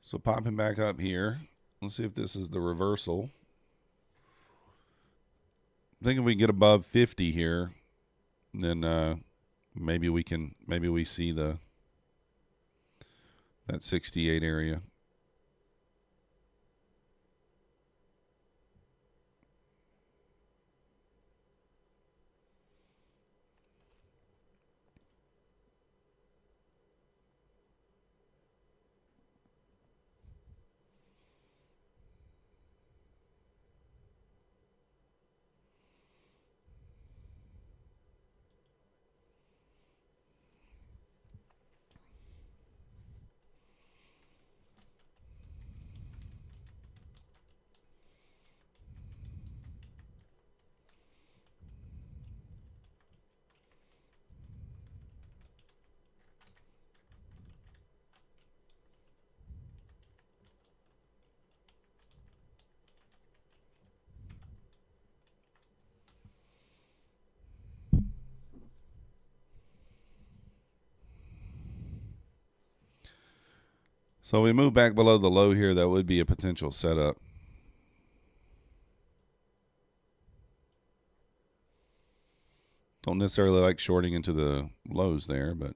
Speaker 1: So popping back up here. Let's see if this is the reversal. I think if we get above 50 here, then maybe we see that 68 area. So we move back below the low here. That would be a potential setup. Don't necessarily like shorting into the lows there, but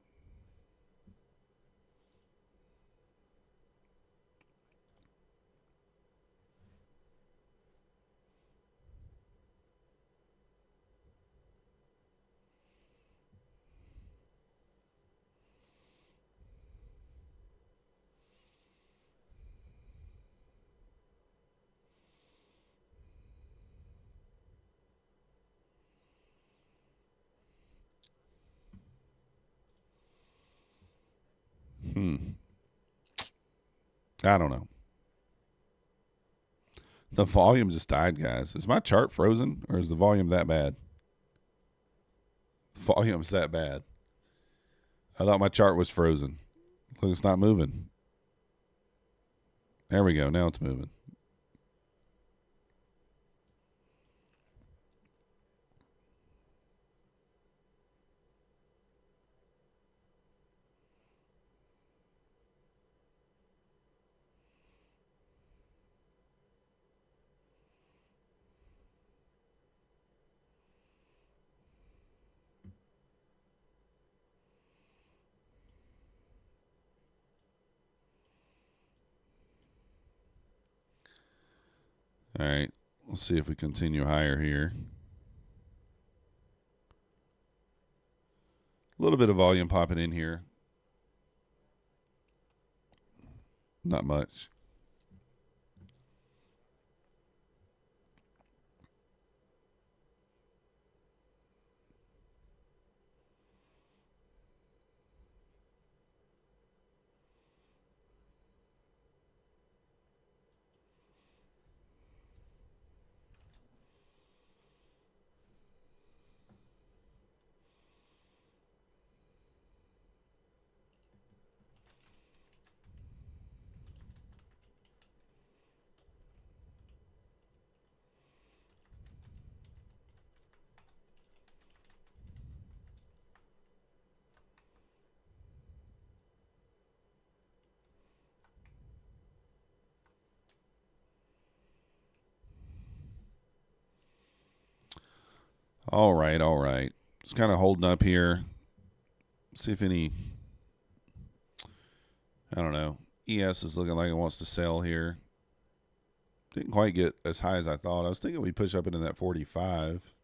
Speaker 1: I don't know. The volume just died, guys. Is my chart frozen or is the volume that bad? The volume's that bad. I thought my chart was frozen. Look, it's not moving. There we go. Now it's moving. All right. Let's see if we continue higher here. A little bit of volume popping in here. Not much. All right, all right. Just kind of holding up here. See if any, I don't know. ES is looking like it wants to sell here. Didn't quite get as high as I thought. I was thinking we'd push up into that 45.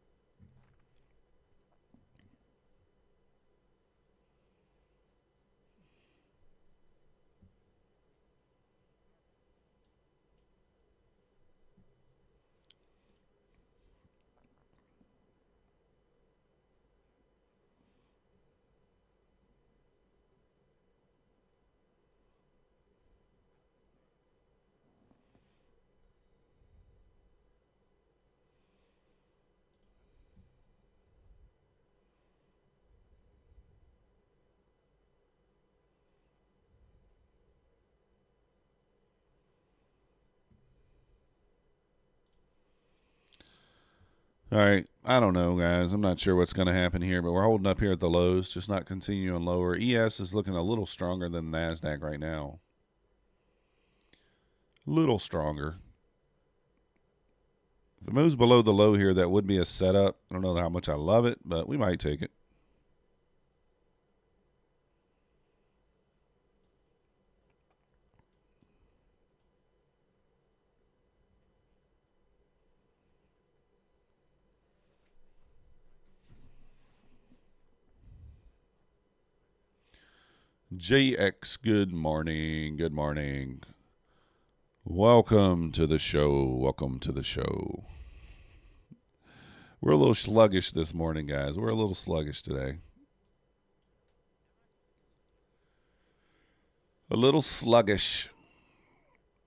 Speaker 1: All right. I don't know, guys. I'm not sure what's going to happen here, but we're holding up here at the lows, just not continuing lower. ES is looking a little stronger than Nasdaq right now. A little stronger. If it moves below the low here, that would be a setup. I don't know how much I love it, but we might take it. JX, good morning. Good morning. Welcome to the show. Welcome to the show. We're a little sluggish this morning, guys. We're a little sluggish today. A little sluggish.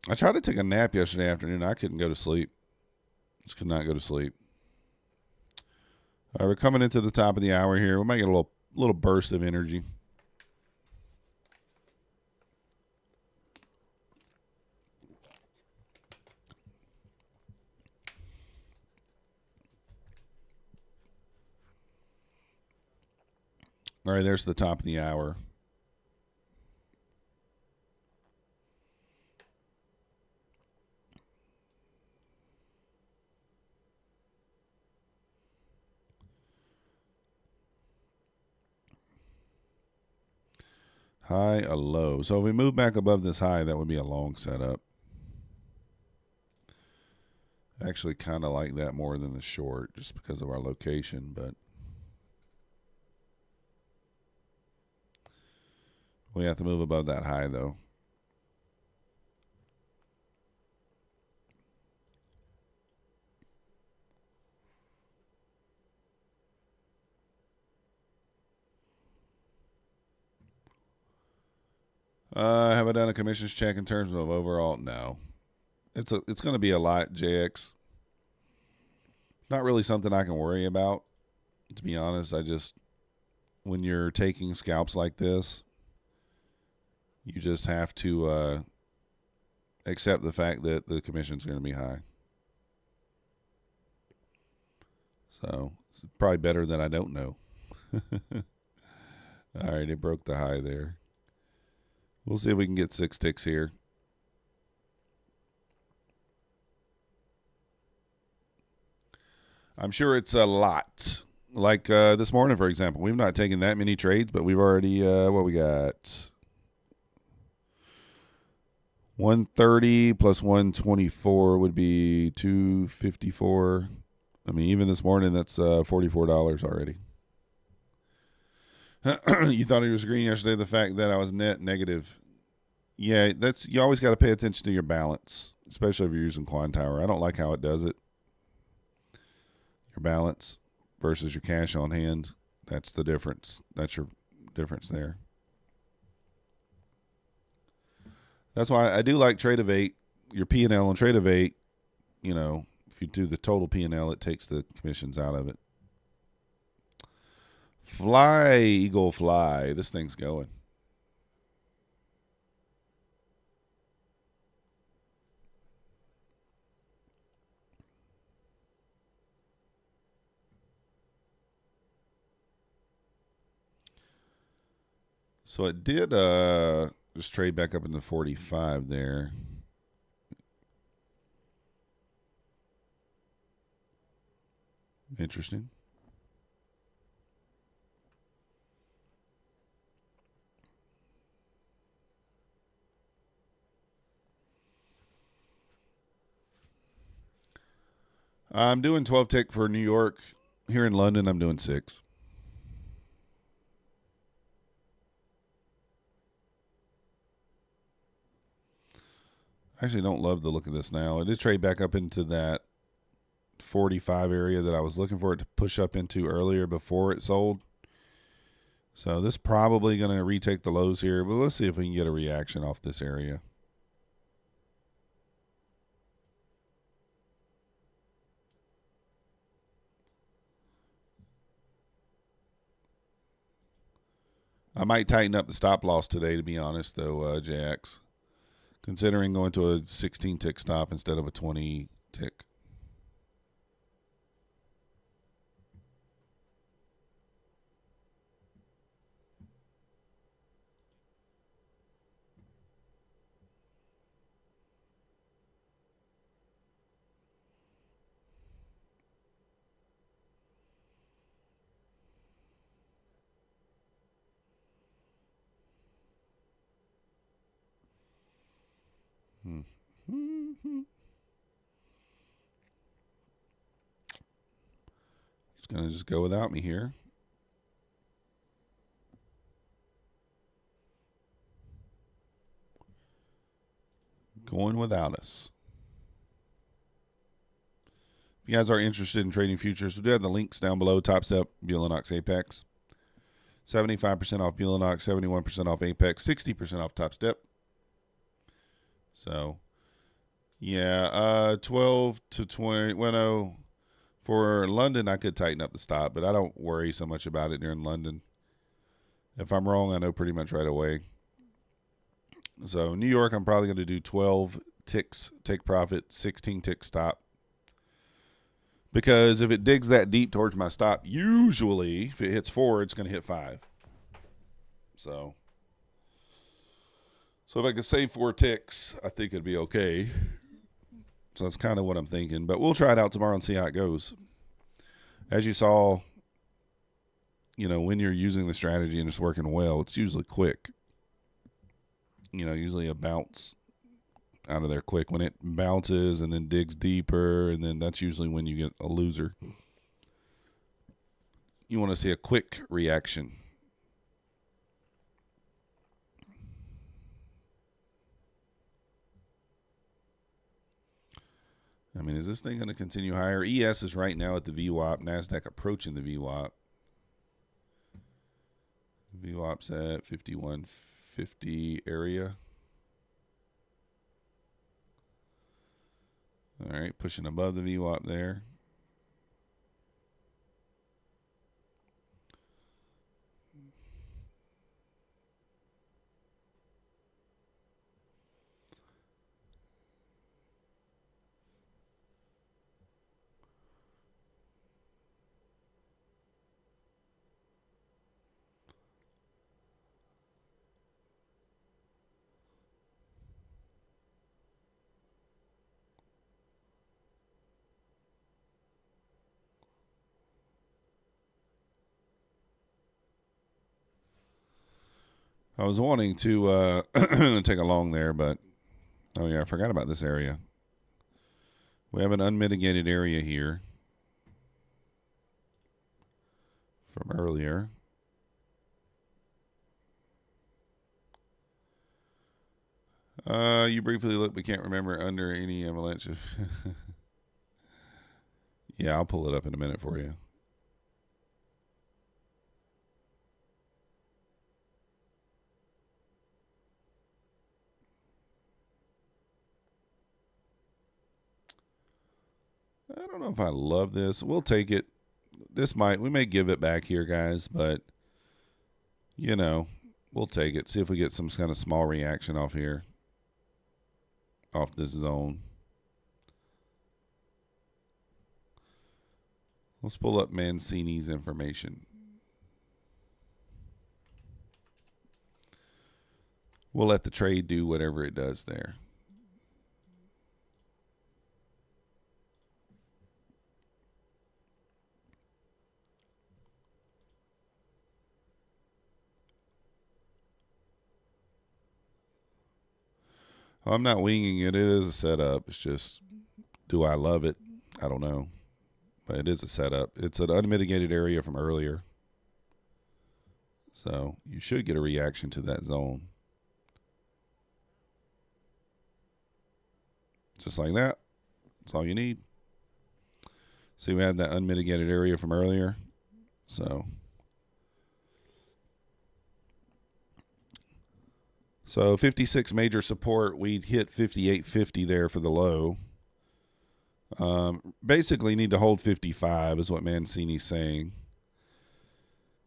Speaker 1: I tried to take a nap yesterday afternoon. I couldn't go to sleep. Just could not go to sleep. All right, we're coming into the top of the hour here. We might get a little burst of energy. All right, there's the top of the hour. High, a low. So if we move back above this high, that would be a long setup. I actually kind of like that more than the short just because of our location, but we have to move above that high, though. Have I done a commissions check in terms of overall? No. It's going to be a lot, JX. Not really something I can worry about, to be honest. When you're taking scalps like this, you just have to accept the fact that the commission's going to be high. So it's probably better that I don't know. All right, it broke the high there. We'll see if we can get 6 ticks here. I'm sure it's a lot. Like this morning, for example, we've not taken that many trades, but we've already, what we got? 130 plus 124 would be 254. I mean, even this morning, that's $44 already. You thought he was green yesterday. The fact that I was net negative. Yeah, you always got to pay attention to your balance, especially if you're using Quantower. I don't like how it does it. Your balance versus your cash on hand. That's the difference. That's your difference there. That's why I do like Trade of 8. Your P&L on Trade of 8, if you do the total P&L, it takes the commissions out of it. Fly, Eagle, fly. This thing's going. So it did just trade back up into 45 there. Interesting. I'm doing 12 tick for New York. Here in London, I'm doing 6. I actually don't love the look of this now. It did trade back up into that 45 area that I was looking for it to push up into earlier before it sold. So this probably going to retake the lows here, but let's see if we can get a reaction off this area. I might tighten up the stop loss today, to be honest, though, JX. Considering going to a 16 tick stop instead of a 20 tick. It's going to just go without me here. Going without us. If you guys are interested in trading futures, we do have the links down below. Topstep, Bulenox, APEX. 75% off Bulenox, 71% off APEX, 60% off Topstep. So, yeah, 12 to 20. Well, no, for London, I could tighten up the stop, but I don't worry so much about it during London. If I'm wrong, I know pretty much right away. So, New York, I'm probably going to do 12 ticks, take profit, 16 tick stop. Because if it digs that deep towards my stop, usually, if it hits 4, it's going to hit 5. So if I could save 4 ticks, I think it'd be okay. So that's kind of what I'm thinking. But we'll try it out tomorrow and see how it goes. As you saw, when you're using the strategy and it's working well, it's usually quick. Usually a bounce out of there quick. When it bounces and then digs deeper, and then that's usually when you get a loser. You want to see a quick reaction. I mean, is this thing going to continue higher? ES is right now at the VWAP. Nasdaq approaching the VWAP. VWAP's at 51.50. 50 area. All right, pushing above the VWAP there. I was wanting to take a long there, but oh yeah, I forgot about this area. We have an unmitigated area here from earlier. You briefly looked but can't remember under any avalanche. Yeah, I'll pull it up in a minute for you. I don't know if I love this. We'll take it. We may give it back here, guys, but you know, we'll take it. See if we get some kind of small reaction off here, off this zone. Let's pull up Mancini's information. We'll let the trade do whatever it does there. I'm not winging it. It is a setup. It's just, do I love it? I don't know. But it is a setup. It's an unmitigated area from earlier. So you should get a reaction to that zone. Just like that. That's all you need. See, we had that unmitigated area from earlier. So 56 major support. We hit 58.50 there for the low. Basically need to hold 55 is what Mancini's saying.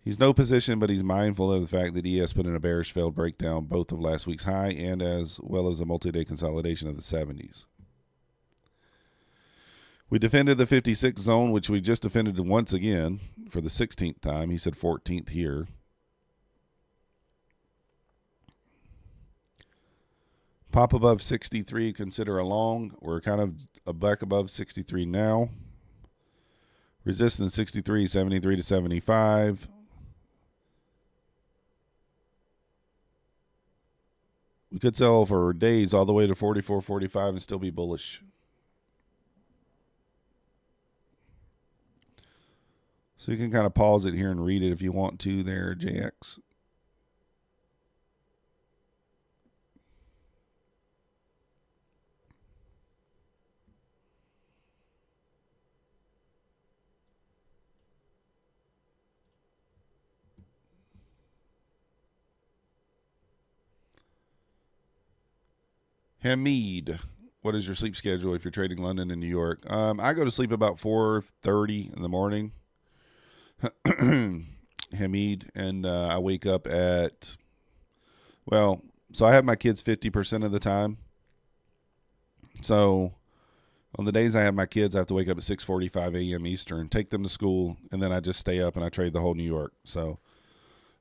Speaker 1: He's no position, but he's mindful of the fact that ES put in a bearish failed breakdown both of last week's high and as well as a multi-day consolidation of the 70s. We defended the 56 zone, which we just defended once again for the 16th time. He said 14th here. Pop above 63, consider a long. We're kind of back above 63 now. Resistance 63, 73 to 75. We could sell for days all the way to 44, 45 and still be bullish. So you can kind of pause it here and read it if you want to there, JX. Hamid, what is your sleep schedule if you're trading London and New York? I go to sleep about 4:30 in the morning. Hamid, and I wake up at, well, so I have my kids 50% of the time. So on the days I have my kids, I have to wake up at 6:45 a.m. Eastern, take them to school, and then I just stay up and I trade the whole New York. So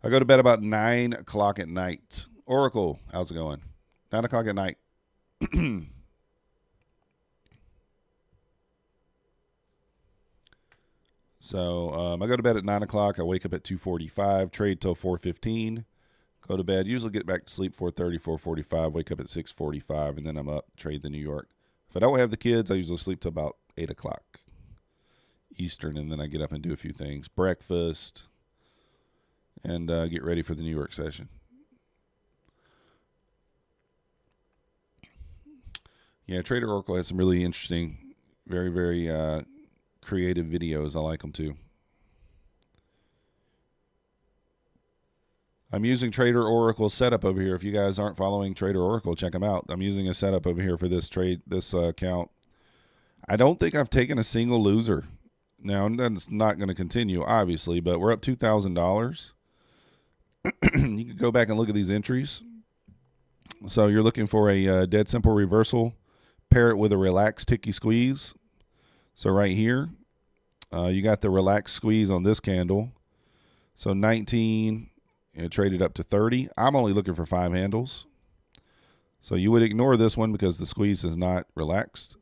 Speaker 1: I go to bed about 9 o'clock at night. Oracle, how's it going? 9 o'clock at night. So I go to bed at 9 o'clock. I wake up at 2:45, trade till 4:15, go to bed, usually get back to sleep 4:30, 4:45, wake up at 6:45, and then I'm up, trade the New York. If I don't have the kids, I usually sleep till about 8 o'clock Eastern, and then I get up and do a few things, breakfast, and get ready for the New York session. Yeah, Trader Oracle has some really interesting, very, very creative videos. I like them too. I'm using Trader Oracle's setup over here. If you guys aren't following Trader Oracle, check them out. I'm using a setup over here for this account. I don't think I've taken a single loser. Now, that's not going to continue, obviously, but we're up $2,000. You can go back and look at these entries. So you're looking for a dead simple reversal, pair it with a relaxed ticky squeeze. So right here, you got the relaxed squeeze on this candle. So 19, it traded up to 30. I'm only looking for 5 handles. So you would ignore this one because the squeeze is not relaxed.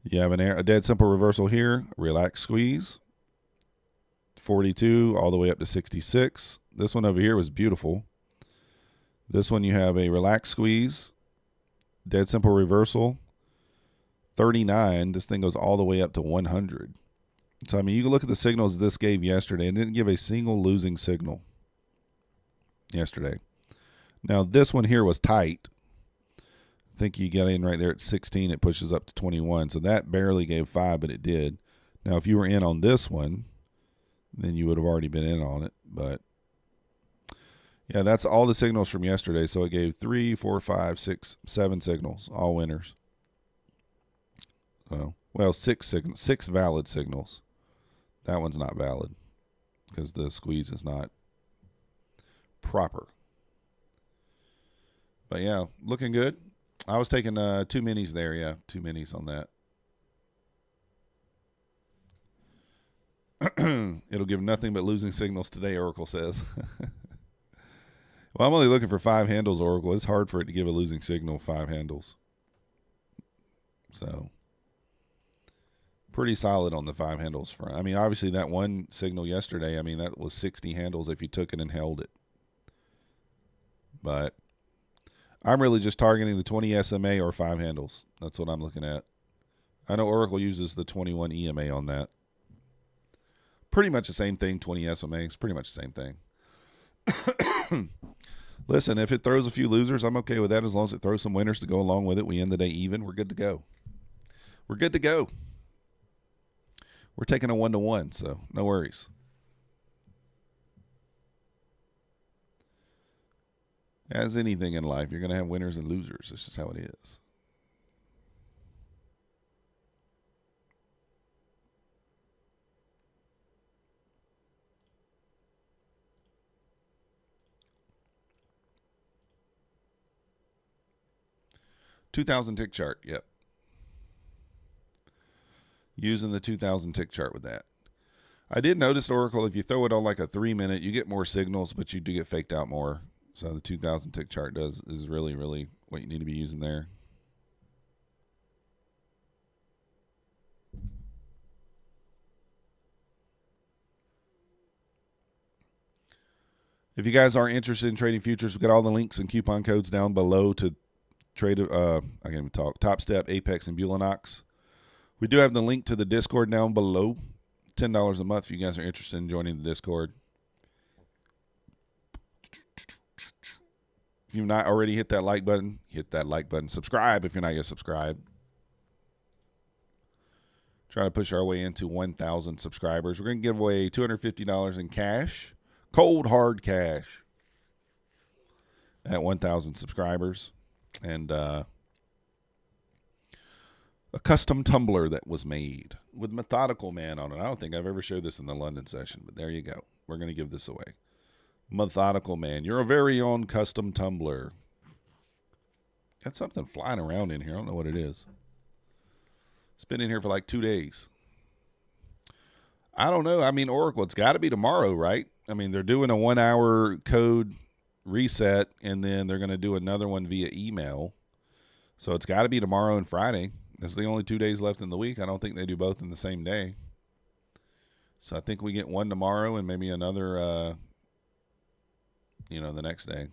Speaker 1: You have a dead simple reversal here, relaxed squeeze, 42 all the way up to 66. This one over here was beautiful. This one you have a relaxed squeeze, dead simple reversal, 39. This thing goes all the way up to 100. So, I mean, you can look at the signals this gave yesterday. It didn't give a single losing signal yesterday. Now, this one here was tight. I think you get in right there at 16. It pushes up to 21. So that barely gave 5, but it did. Now, if you were in on this one, then you would have already been in on it. But, yeah, that's all the signals from yesterday. So it gave 3, 4, 5, 6, 7 signals, all winners. So, well, 6 valid signals. That one's not valid because the squeeze is not proper. But, yeah, looking good. I was taking 2 minis there, yeah, 2 minis on that. It'll give nothing but losing signals today, Oracle says. Well, I'm only looking for 5 handles, Oracle. It's hard for it to give a losing signal 5 handles. So, pretty solid on the 5 handles front. I mean, obviously that one signal yesterday, I mean, that was 60 handles if you took it and held it. But I'm really just targeting the 20 SMA or 5 handles. That's what I'm looking at. I know Oracle uses the 21 EMA on that. Pretty much the same thing, 20 SMA. It's pretty much the same thing. Listen, if it throws a few losers, I'm okay with that as long as it throws some winners to go along with it. We end the day even. We're good to go. We're good to go. We're taking a 1-to-1, so no worries. As anything in life, you're going to have winners and losers. It's just how it is. $2,000 tick chart, yep. Using the 2,000 tick chart with that. I did notice, Oracle, if you throw it on like a 3-minute, you get more signals, but you do get faked out more. So the 2,000 tick chart is really, really what you need to be using there. If you guys are interested in trading futures, we've got all the links and coupon codes down below to trade. I can't even talk. Topstep, APEX, and Bulenox. We do have the link to the Discord down below. $10 a month if you guys are interested in joining the Discord. If you've not already hit that like button, hit that like button. Subscribe if you're not yet subscribed. Trying to push our way into 1,000 subscribers. We're going to give away $250 in cash, cold hard cash, at 1,000 subscribers. And a custom tumbler that was made with Methodical Man on it. I don't think I've ever showed this in the London session, but there you go. We're going to give this away. Methodical Man, your very own custom tumbler. Got something flying around in here. I don't know what it is. It's been in here for like 2 days. I don't know. I mean, Oracle, it's got to be tomorrow, right? I mean, they're doing a 1-hour code reset, and then they're going to do another one via email. So it's got to be tomorrow and Friday. It's the only 2 days left in the week. I don't think they do both in the same day. So I think we get one tomorrow and maybe another, the next day.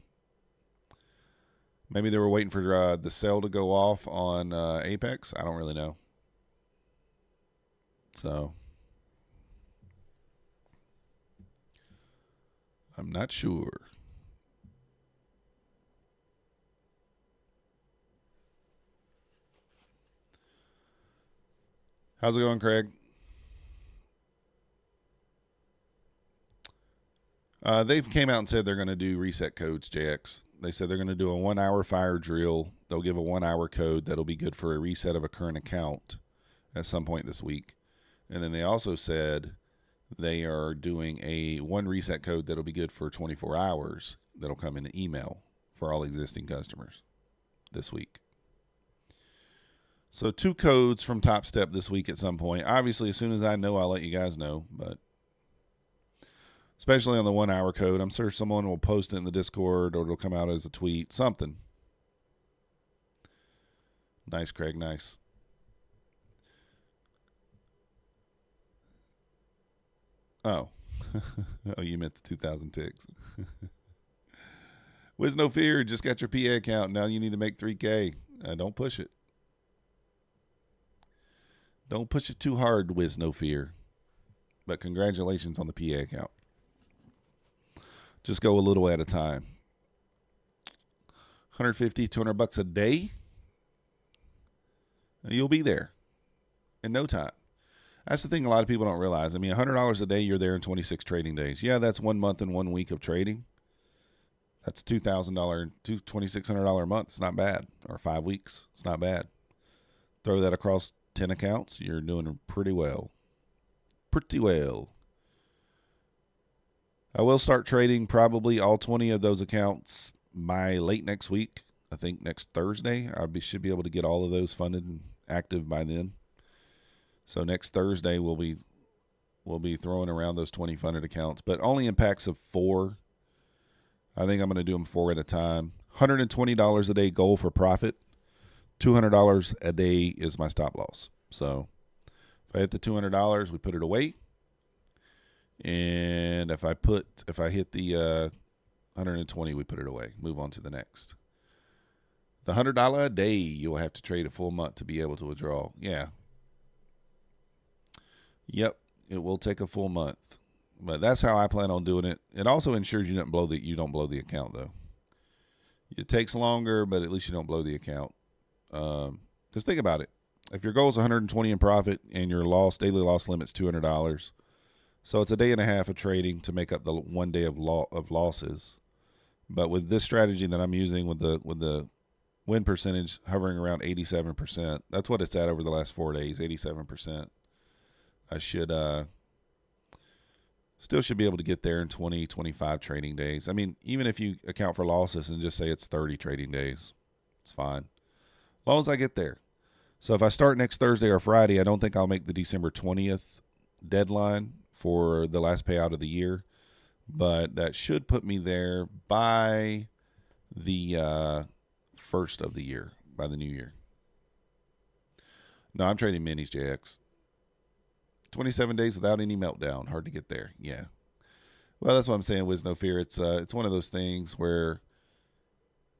Speaker 1: Maybe they were waiting for the sale to go off on Apex. I don't really know. So I'm not sure. How's it going, Craig? They've came out and said they're going to do reset codes, JX. They said they're going to do a 1 hour fire drill. They'll give a 1 hour code that'll be good for a reset of a current account at some point this week. And then they also said they are doing a one reset code that'll be good for 24 hours that'll come in an email for all existing customers this week. So 2 codes from Topstep this week at some point. Obviously, as soon as I know, I'll let you guys know. But especially on the 1 hour code, I'm sure someone will post it in the Discord or it'll come out as a tweet, something. Nice, Craig, nice. Oh. Oh, you meant the 2,000 ticks. With no fear, just got your PA account. Now you need to make 3K. Don't push it. Don't push it too hard, Wiz No Fear. But congratulations on the PA account. Just go a little at a time. 150, 200 bucks a day. You'll be there in no time. That's the thing a lot of people don't realize. I mean, $100 a day, you're there in 26 trading days. Yeah, that's 1 month and 1 week of trading. That's $2,000, $2,600 a month. It's not bad. Or 5 weeks. It's not bad. Throw that across 10 accounts. You're doing pretty well. Pretty well. I will start trading probably all 20 of those accounts by late next week. I think next Thursday. Should be able to get all of those funded and active by then. So next Thursday we'll be throwing around those 20 funded accounts, but only in packs of 4. I think I'm going to do them 4 at a time. $120 a day goal for profit. $200 a day is my stop loss. So if I hit the $200, we put it away. And if I hit the 120, we put it away. Move on to the next. The $100 a day, you'll have to trade a full month to be able to withdraw. Yeah. Yep, it will take a full month. But that's how I plan on doing it. It also ensures you don't blow the account, though. It takes longer, but at least you don't blow the account. Because think about it. If your goal is 120 in profit and your daily loss limit's $200, so it's a day and a half of trading to make up the 1 day of losses. But with this strategy that I'm using with the win percentage hovering around 87%, that's what it's at over the last 4 days, 87%. I still should be able to get there in 20, 25 trading days. I mean, even if you account for losses and just say it's 30 trading days, it's fine. As long as I get there. So if I start next Thursday or Friday, I don't think I'll make the December 20th deadline for the last payout of the year. But that should put me there by the first of the year, by the new year. No, I'm trading minis, JX. 27 days without any meltdown. Hard to get there. Yeah. Well, that's what I'm saying, Wiz No Fear. It's one of those things where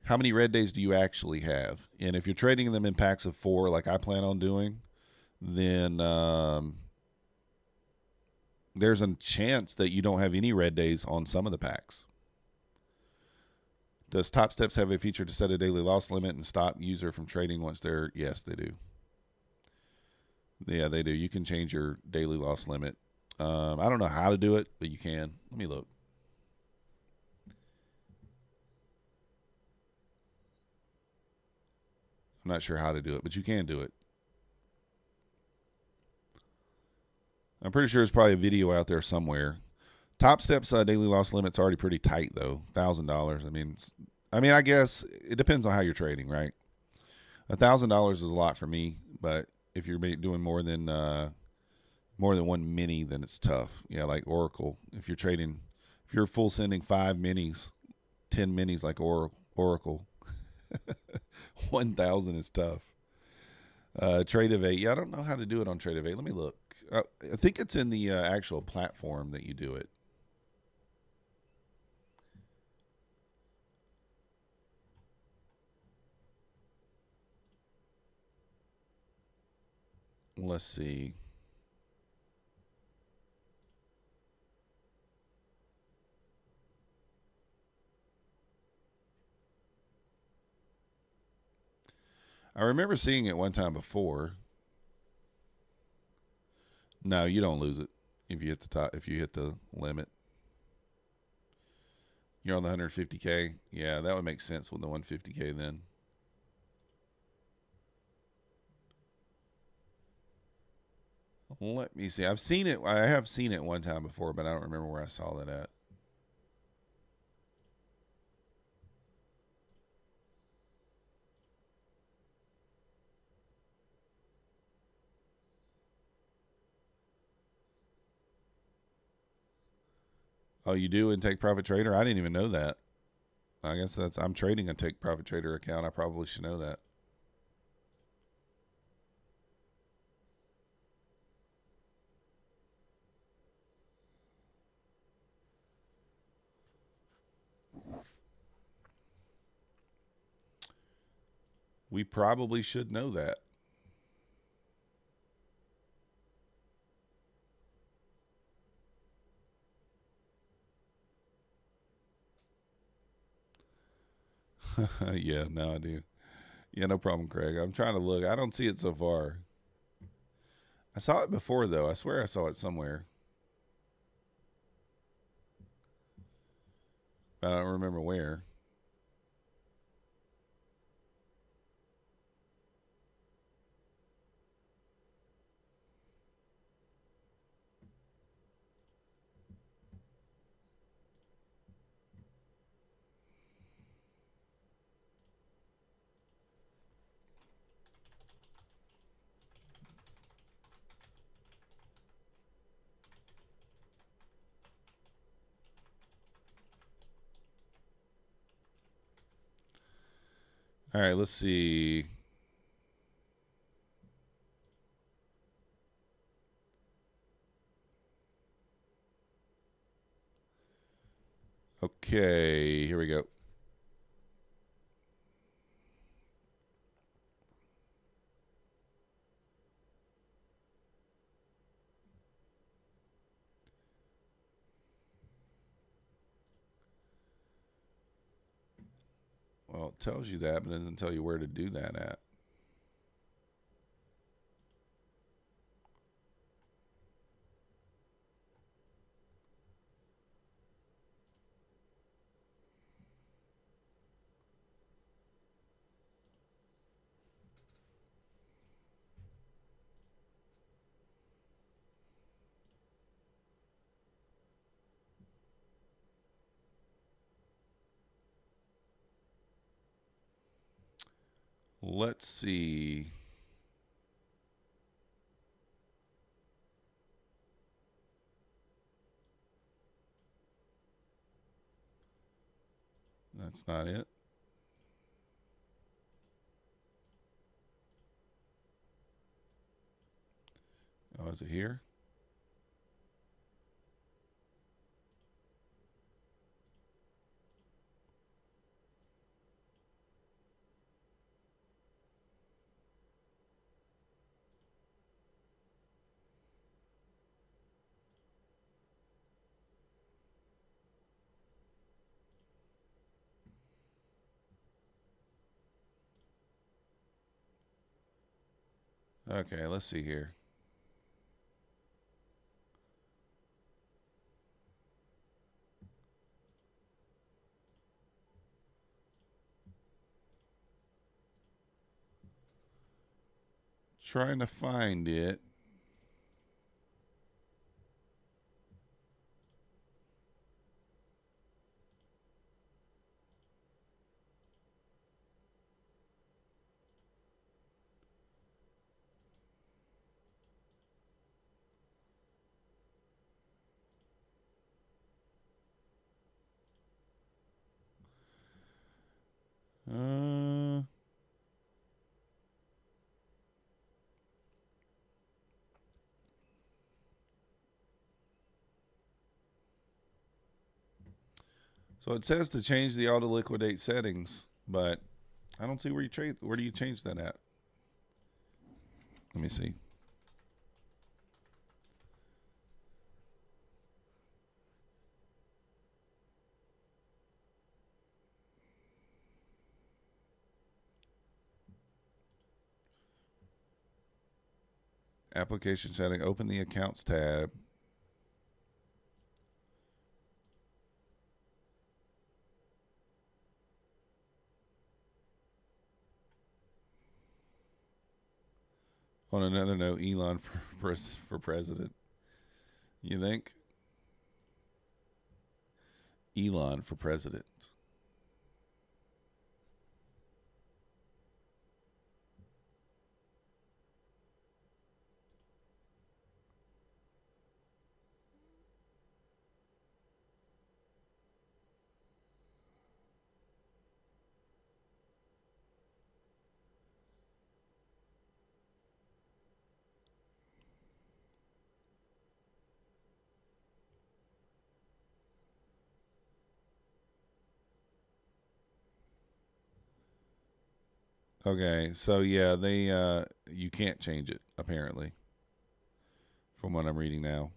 Speaker 1: how many red days do you actually have? And if you're trading them in packs of 4 like I plan on doing, then there's a chance that you don't have any red days on some of the packs. Does Topsteps have a feature to set a daily loss limit and stop user from trading once they're... Yes, they do. Yeah, they do. You can change your daily loss limit. I don't know how to do it, but you can. Let me look. I'm not sure how to do it, but you can do it. I'm pretty sure there's probably a video out there somewhere. Topstep's daily loss limit's already pretty tight, though. $1,000. I mean, I guess it depends on how you're trading, right? $1,000 is a lot for me, but if you're doing more than one mini, then it's tough. Yeah, like Oracle. If you're full sending 5 minis, 10 minis like Oracle, 1,000 is tough. Trade of 8. Yeah, I don't know how to do it on Trade of 8. Let me look. I think it's in the actual platform that you do it. Let's see. I remember seeing it one time before. No, you don't lose it if you hit the limit. You're on the 150K? Yeah, that would make sense with the 150K then. Let me see. I've seen it. I have seen it one time before, but I don't remember where I saw that at. Oh, you do in Take Profit Trader? I didn't even know that. I guess I'm trading a Take Profit Trader account. I probably should know that. We probably should know that. Yeah, no, I do. Yeah, no problem, Craig. I'm trying to look. I don't see it so far. I saw it before, though. I swear I saw it somewhere. But I don't remember where. All right, let's see. Okay, here we go. Well, it tells you that, but it doesn't tell you where to do that at. Let's see. That's not it. Oh, is it here? Okay, let's see here. Trying to find it. Uh, so it says to change the auto liquidate settings, but I don't see where you trade. Where do you change that at? Let me see. Application setting. Open the accounts tab. On another note, Elon for president. You think? Elon for president. Okay, so yeah, they you can't change it apparently, from what I'm reading now.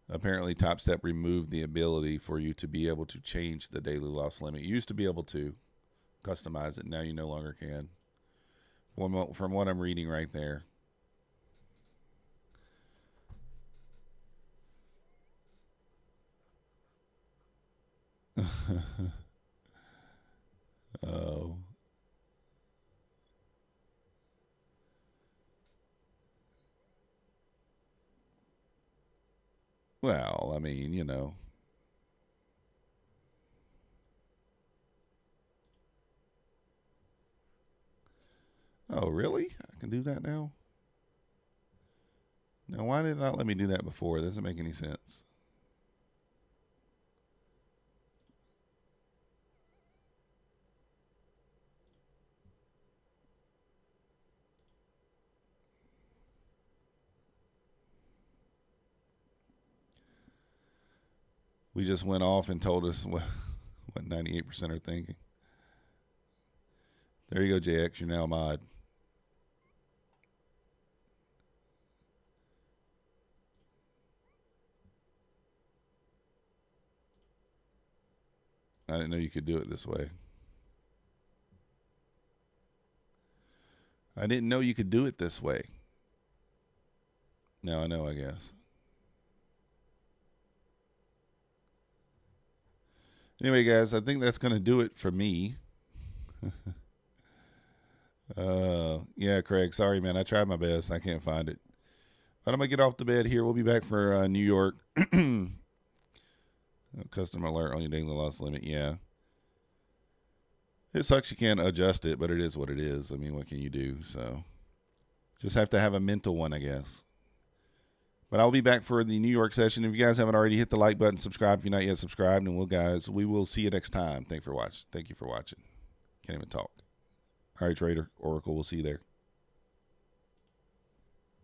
Speaker 1: Apparently, Topstep removed the ability for you to be able to change the daily loss limit. You used to be able to customize it. Now you no longer can. From what I'm reading right there. Oh. Well, I mean, you know. Oh, really? I can do that now? Now, why did it not let me do that before? It doesn't make any sense. We just went off and told us what 98% are thinking. There you go, JX. You're now a mod. I didn't know you could do it this way. I didn't know you could do it this way. Now I know, I guess. Anyway, guys, I think that's going to do it for me. Yeah, Craig. Sorry, man. I tried my best. I can't find it. But I'm going to get off the bed here. We'll be back for New York. Custom alert on your daily loss limit. Yeah. It sucks you can't adjust it, but it is what it is. I mean, what can you do? So just have to have a mental one, I guess. But I'll be back for the New York session. If you guys haven't already, hit the like button, subscribe if you're not yet subscribed, and we will see you next time. Thank you for watching. Can't even talk. All right, Trader, Oracle, we'll see you there.